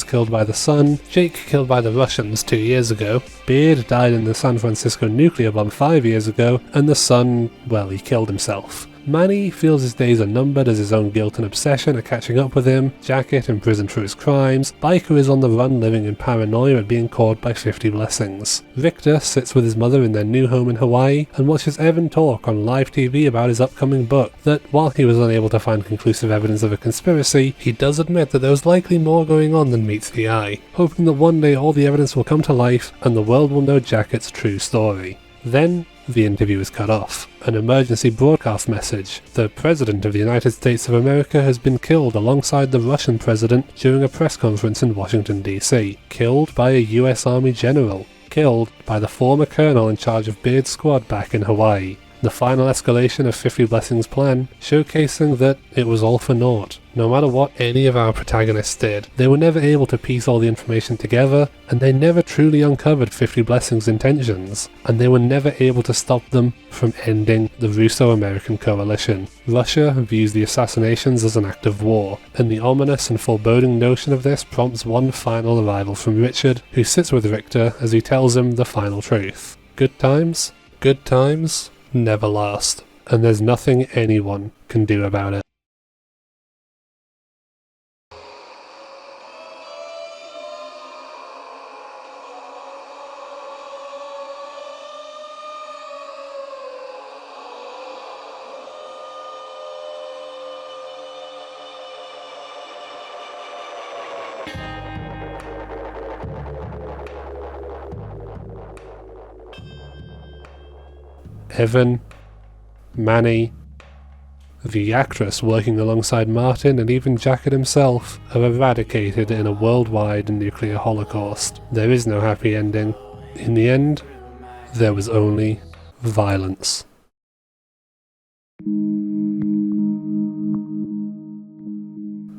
killed by the Sun, Jake killed by the Russians 2 years ago, Beard died in the San Francisco nuclear bomb 5 years ago, and the Sun, well, he killed himself. Manny feels his days are numbered as his own guilt and obsession are catching up with him, Jacket imprisoned for his crimes, Biker is on the run living in paranoia at being caught by 50 blessings. Victor sits with his mother in their new home in Hawaii and watches Evan talk on live TV about his upcoming book, that while he was unable to find conclusive evidence of a conspiracy, he does admit that there was likely more going on than meets the eye, hoping that one day all the evidence will come to life and the world will know Jacket's true story. Then, the interview is cut off. An emergency broadcast message. The President of the United States of America has been killed alongside the Russian President during a press conference in Washington, D.C. Killed by a US Army general. Killed by the former colonel in charge of Beard's squad back in Hawaii. The final escalation of 50 Blessings' plan, showcasing that it was all for naught. No matter what any of our protagonists did, they were never able to piece all the information together, and they never truly uncovered 50 Blessings' intentions, and they were never able to stop them from ending the Russo-American coalition. Russia views the assassinations as an act of war, and the ominous and foreboding notion of this prompts one final arrival from Richard, who sits with Richter as he tells him the final truth. Good times? Good times never last, and there's nothing anyone can do about it. Evan, Manny, the actress working alongside Martin, and even Jacket himself are eradicated in a worldwide nuclear holocaust. There is no happy ending. In the end, there was only violence.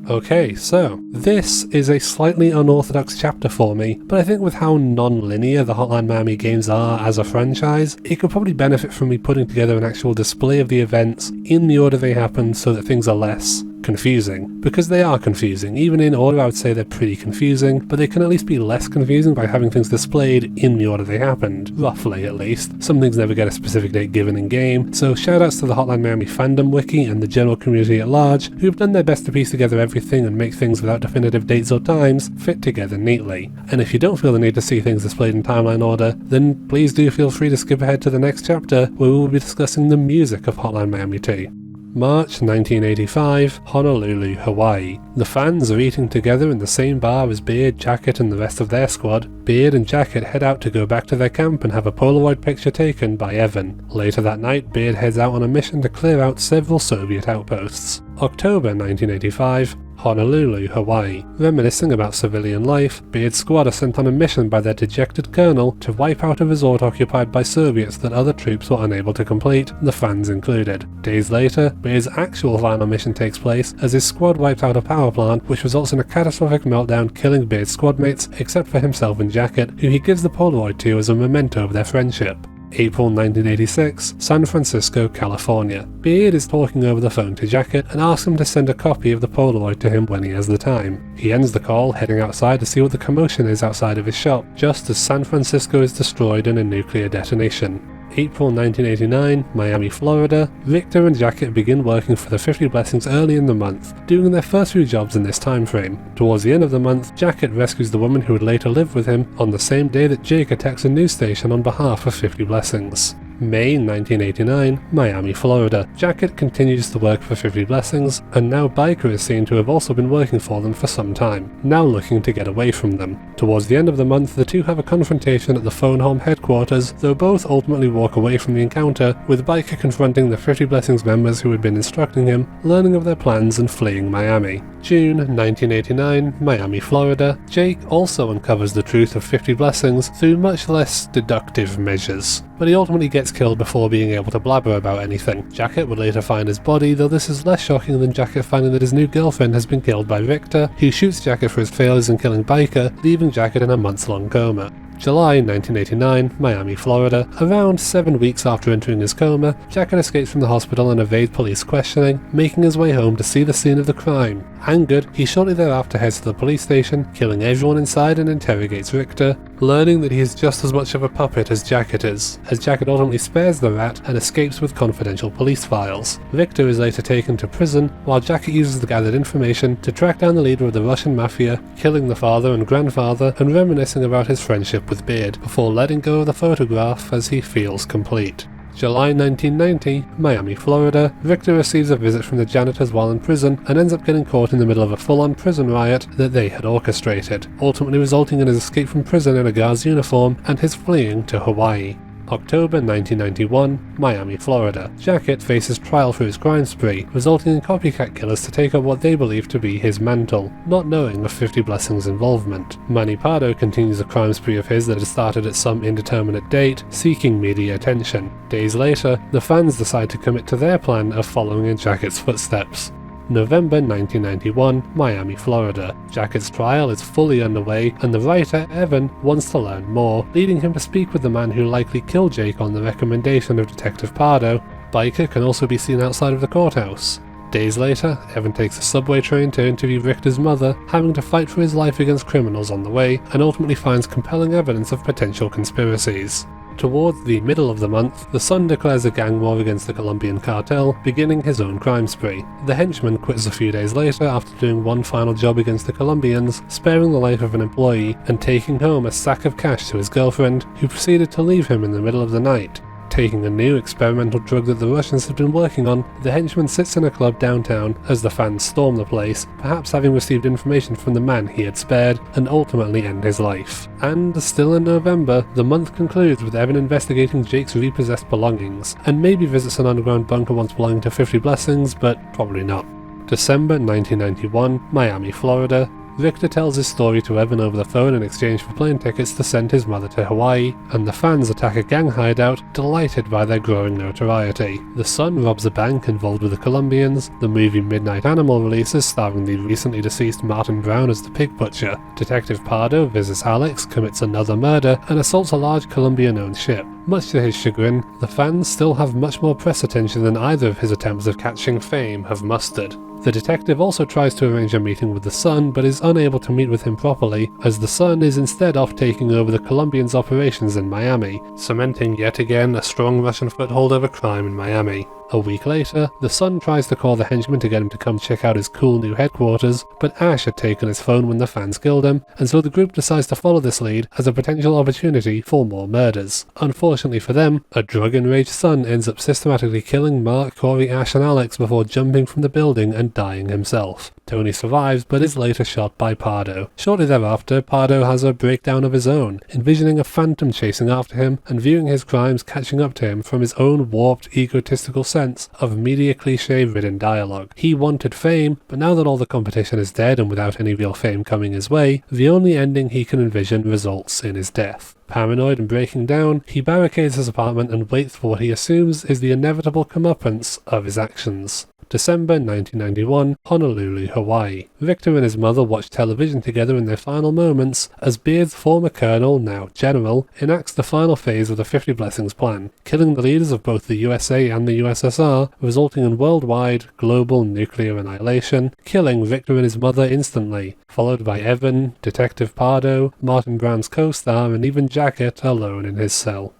Okay, so this is a slightly unorthodox chapter for me, but I think with how non-linear the Hotline Miami games are as a franchise, it could probably benefit from me putting together an actual display of the events in the order they happen so that things are less confusing. Because they are confusing. Even in order I would say they're pretty confusing, but they can at least be less confusing by having things displayed in the order they happened. Roughly at least. Some things never get a specific date given in game, so shoutouts to the Hotline Miami fandom wiki and the general community at large, who've done their best to piece together everything and make things without definitive dates or times fit together neatly. And if you don't feel the need to see things displayed in timeline order, then please do feel free to skip ahead to the next chapter where we will be discussing the music of Hotline Miami 2. March 1985, Honolulu, Hawaii. The fans are eating together in the same bar as Beard, Jacket and the rest of their squad. Beard and Jacket head out to go back to their camp and have a Polaroid picture taken by Evan. Later that night, Beard heads out on a mission to clear out several Soviet outposts. October 1985, Honolulu, Hawaii. Reminiscing about civilian life, Beard's squad are sent on a mission by their dejected colonel to wipe out a resort occupied by Soviets that other troops were unable to complete, the fans included. Days later, Beard's actual final mission takes place as his squad wipes out a power plant, which results in a catastrophic meltdown, killing Beard's squad mates except for himself and Jacket, who he gives the Polaroid to as a memento of their friendship. April 1986, San Francisco, California. Beard is talking over the phone to Jacket and asks him to send a copy of the Polaroid to him when he has the time. He ends the call, heading outside to see what the commotion is outside of his shop, just as San Francisco is destroyed in a nuclear detonation. April 1989, Miami, Florida. Victor and Jacket begin working for the 50 Blessings early in the month, doing their first few jobs in this time frame. Towards the end of the month, Jacket rescues the woman who would later live with him on the same day that Jake attacks a news station on behalf of 50 Blessings. May 1989, Miami, Florida. Jacket continues to work for 50 Blessings, and now Biker is seen to have also been working for them for some time, now looking to get away from them. Towards the end of the month, the two have a confrontation at the Phone Home headquarters, though both ultimately walk away from the encounter, with Biker confronting the 50 Blessings members who had been instructing him, learning of their plans and fleeing Miami. June 1989, Miami, Florida. Jake also uncovers the truth of 50 Blessings through much less deductive measures, but he ultimately gets killed before being able to blabber about anything. Jacket would later find his body, though this is less shocking than Jacket finding that his new girlfriend has been killed by Victor, who shoots Jacket for his failures in killing Biker, leaving Jacket in a months-long coma. July 1989, Miami, Florida. Around 7 weeks after entering his coma, Jacket escapes from the hospital and evades police questioning, making his way home to see the scene of the crime. Angered, he shortly thereafter heads to the police station, killing everyone inside and interrogates Victor, learning that he is just as much of a puppet as Jacket is, as Jacket ultimately spares the rat and escapes with confidential police files. Victor is later taken to prison, while Jacket uses the gathered information to track down the leader of the Russian mafia, killing the father and grandfather and reminiscing about his friendship with Beard, before letting go of the photograph as he feels complete. July 1990, Miami, Florida. Victor receives a visit from the janitors while in prison and ends up getting caught in the middle of a full-on prison riot that they had orchestrated, ultimately resulting in his escape from prison in a guard's uniform and his fleeing to Hawaii. October 1991, Miami, Florida. Jacket faces trial for his crime spree, resulting in copycat killers to take up what they believe to be his mantle, not knowing of 50 Blessings' involvement. Manny Pardo continues a crime spree of his that had started at some indeterminate date, seeking media attention. Days later, the fans decide to commit to their plan of following in Jacket's footsteps. November 1991, Miami, Florida. Jacket's trial is fully underway, and the writer, Evan, wants to learn more, leading him to speak with the man who likely killed Jake on the recommendation of Detective Pardo. Biker can also be seen outside of the courthouse. Days later, Evan takes a subway train to interview Victor's mother, having to fight for his life against criminals on the way, and ultimately finds compelling evidence of potential conspiracies. Towards the middle of the month, the Sun declares a gang war against the Colombian cartel, beginning his own crime spree. The henchman quits a few days later after doing one final job against the Colombians, sparing the life of an employee and taking home a sack of cash to his girlfriend, who proceeded to leave him in the middle of the night. Taking a new experimental drug that the Russians had been working on, the henchman sits in a club downtown as the fans storm the place, perhaps having received information from the man he had spared, and ultimately end his life. And still in November, the month concludes with Evan investigating Jake's repossessed belongings, and maybe visits an underground bunker once belonging to 50 Blessings, but probably not. December 1991, Miami, Florida. Victor tells his story to Evan over the phone in exchange for plane tickets to send his mother to Hawaii, and the fans attack a gang hideout, delighted by their growing notoriety. The Sun robs a bank involved with the Colombians, the movie Midnight Animal releases starring the recently deceased Martin Brown as the pig butcher, Detective Pardo visits Alex, commits another murder, and assaults a large Colombian-owned ship. Much to his chagrin, the fans still have much more press attention than either of his attempts of catching fame have mustered. The detective also tries to arrange a meeting with the Sun, but is unable to meet with him properly, as the Sun is instead off taking over the Colombians' operations in Miami, cementing yet again a strong Russian foothold over crime in Miami. A week later, the Sun tries to call the henchman to get him to come check out his cool new headquarters, but Ash had taken his phone when the fans killed him, and so the group decides to follow this lead as a potential opportunity for more murders. Unfortunately for them, a drug-enraged Sun ends up systematically killing Mark, Corey, Ash and Alex before jumping from the building and dying himself. Tony survives, but is later shot by Pardo. Shortly thereafter, Pardo has a breakdown of his own, envisioning a phantom chasing after him and viewing his crimes catching up to him from his own warped, egotistical sense of media cliche-ridden dialogue. He wanted fame, but now that all the competition is dead and without any real fame coming his way, the only ending he can envision results in his death. Paranoid and breaking down, he barricades his apartment and waits for what he assumes is the inevitable comeuppance of his actions. December 1991, Honolulu, Hawaii. Victor and his mother watch television together in their final moments as Beard's former colonel, now general, enacts the final phase of the 50 Blessings plan, killing the leaders of both the USA and the USSR, resulting in worldwide, global nuclear annihilation, killing Victor and his mother instantly, followed by Evan, Detective Pardo, Martin Brown's co-star, and even Jacket alone in his cell.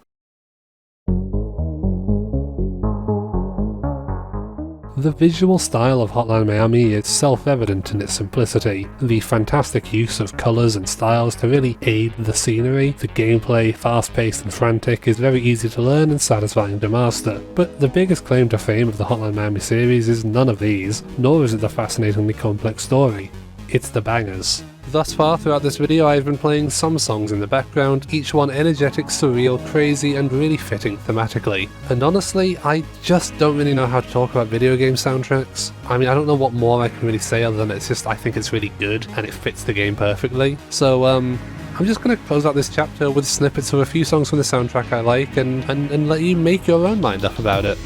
The visual style of Hotline Miami is self-evident in its simplicity. The fantastic use of colours and styles to really aid the scenery, the gameplay, fast-paced and frantic, is very easy to learn and satisfying to master. But the biggest claim to fame of the Hotline Miami series is none of these, nor is it the fascinatingly complex story. It's the bangers. Thus far throughout this video I've been playing some songs in the background, each one energetic, surreal, crazy and really fitting thematically. And honestly, I just don't really know how to talk about video game soundtracks. I mean, I don't know what more I can really say other than I think it's really good and it fits the game perfectly. So I'm just going to close out this chapter with snippets of a few songs from the soundtrack I like and let you make your own mind up about it.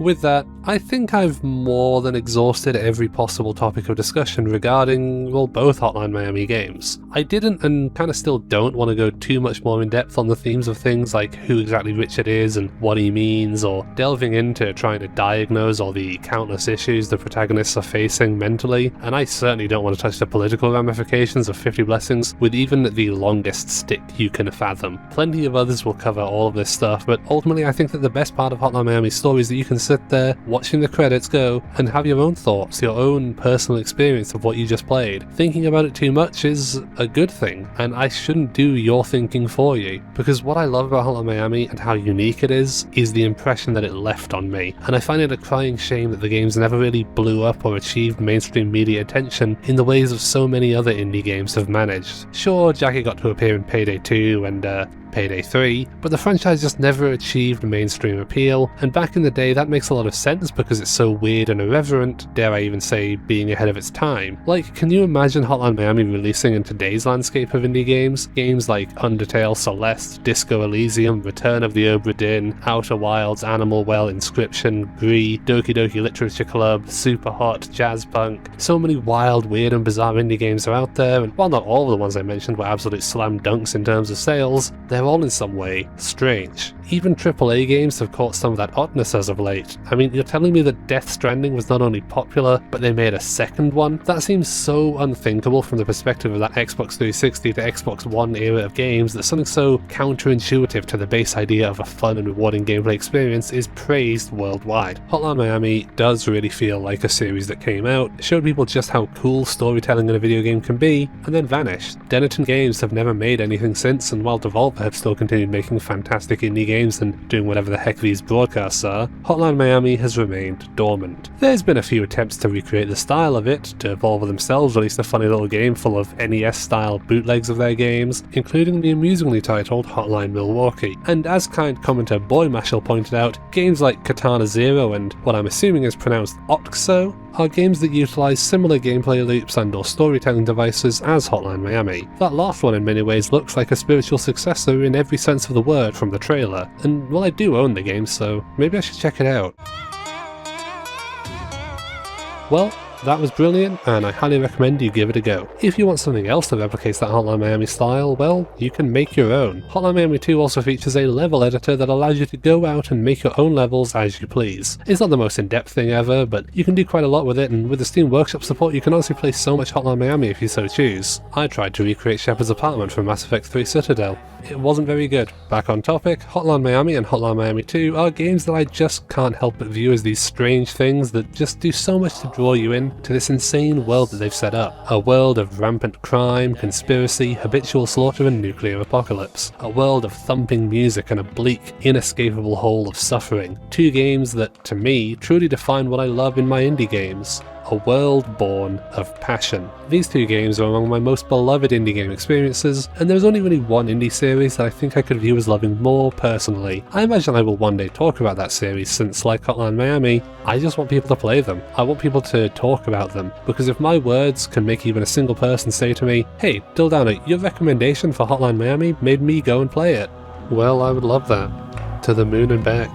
With that, I think I've more than exhausted every possible topic of discussion regarding, well, both Hotline Miami games. I didn't and kind of still don't want to go too much more in depth on the themes of things like who exactly Richard is and what he means, or delving into trying to diagnose all the countless issues the protagonists are facing mentally, and I certainly don't want to touch the political ramifications of 50 Blessings with even the longest stick you can fathom. Plenty of others will cover all of this stuff, but ultimately I think that the best part of Hotline Miami's story is that you can sit there, watching the credits go, and have your own thoughts, your own personal experience of what you just played. Thinking about it too much is a good thing, and I shouldn't do your thinking for you, because what I love about Hotline Miami and how unique it is the impression that it left on me, and I find it a crying shame that the games never really blew up or achieved mainstream media attention in the ways of so many other indie games have managed. Sure, Jackie got to appear in Payday 2 and Payday 3, but the franchise just never achieved mainstream appeal, and back in the day that makes a lot of sense because it's so weird and irreverent, dare I even say being ahead of its time. Like, can you imagine Hotline Miami releasing in today's landscape of indie games? Games like Undertale, Celeste, Disco Elysium, Return of the Obra Dinn, Outer Wilds, Animal Well, Inscription, Brie, Doki Doki Literature Club, Super Hot, Jazz Punk. So many wild, weird and bizarre indie games are out there, and while not all of the ones I mentioned were absolute slam dunks in terms of sales, they're all in some way strange. Even AAA games have caught some of that oddness as of late. I mean, you're telling me that Death Stranding was not only popular, but they made a second one? That seems so unthinkable from the perspective of that Xbox 360 to Xbox One era of games, that something so counterintuitive to the base idea of a fun and rewarding gameplay experience is praised worldwide. Hotline Miami does really feel like a series that came out, showed people just how cool storytelling in a video game can be, and then vanished. Dennerton Games have never made anything since, and while Devolver have still continued making fantastic indie games and doing whatever the heck these broadcasts are, Hotline Miami has remained dormant. There's been a few attempts to recreate the style of it. Devolver themselves released a funny little game full of NES-style bootlegs of their games, including the amusingly titled Hotline Milwaukee. And as kind commenter Boy Mashal pointed out, games like Katana Zero and what I'm assuming is pronounced Oxo are games that utilise similar gameplay loops and or storytelling devices as Hotline Miami. That last one in many ways looks like a spiritual successor in every sense of the word from the trailer, and well, I do own the game, so maybe I should check it out. Well, that was brilliant, and I highly recommend you give it a go. If you want something else that replicates that Hotline Miami style, well, you can make your own. Hotline Miami 2 also features a level editor that allows you to go out and make your own levels as you please. It's not the most in-depth thing ever, but you can do quite a lot with it, and with the Steam Workshop support you can honestly play so much Hotline Miami if you so choose. I tried to recreate Shepard's apartment from Mass Effect 3 Citadel. It wasn't very good. Back on topic, Hotline Miami and Hotline Miami 2 are games that I just can't help but view as these strange things that just do so much to draw you in to this insane world that they've set up. A world of rampant crime, conspiracy, habitual slaughter and nuclear apocalypse. A world of thumping music and a bleak, inescapable hole of suffering. Two games that, to me, truly define what I love in my indie games. A world born of passion. These two games are among my most beloved indie game experiences, and there's only really one indie series that I think I could view as loving more personally. I imagine I will one day talk about that series since, like Hotline Miami, I just want people to play them. I want people to talk about them, because if my words can make even a single person say to me, "Hey, Deltarune, your recommendation for Hotline Miami made me go and play it," well, I would love that. To the moon and back.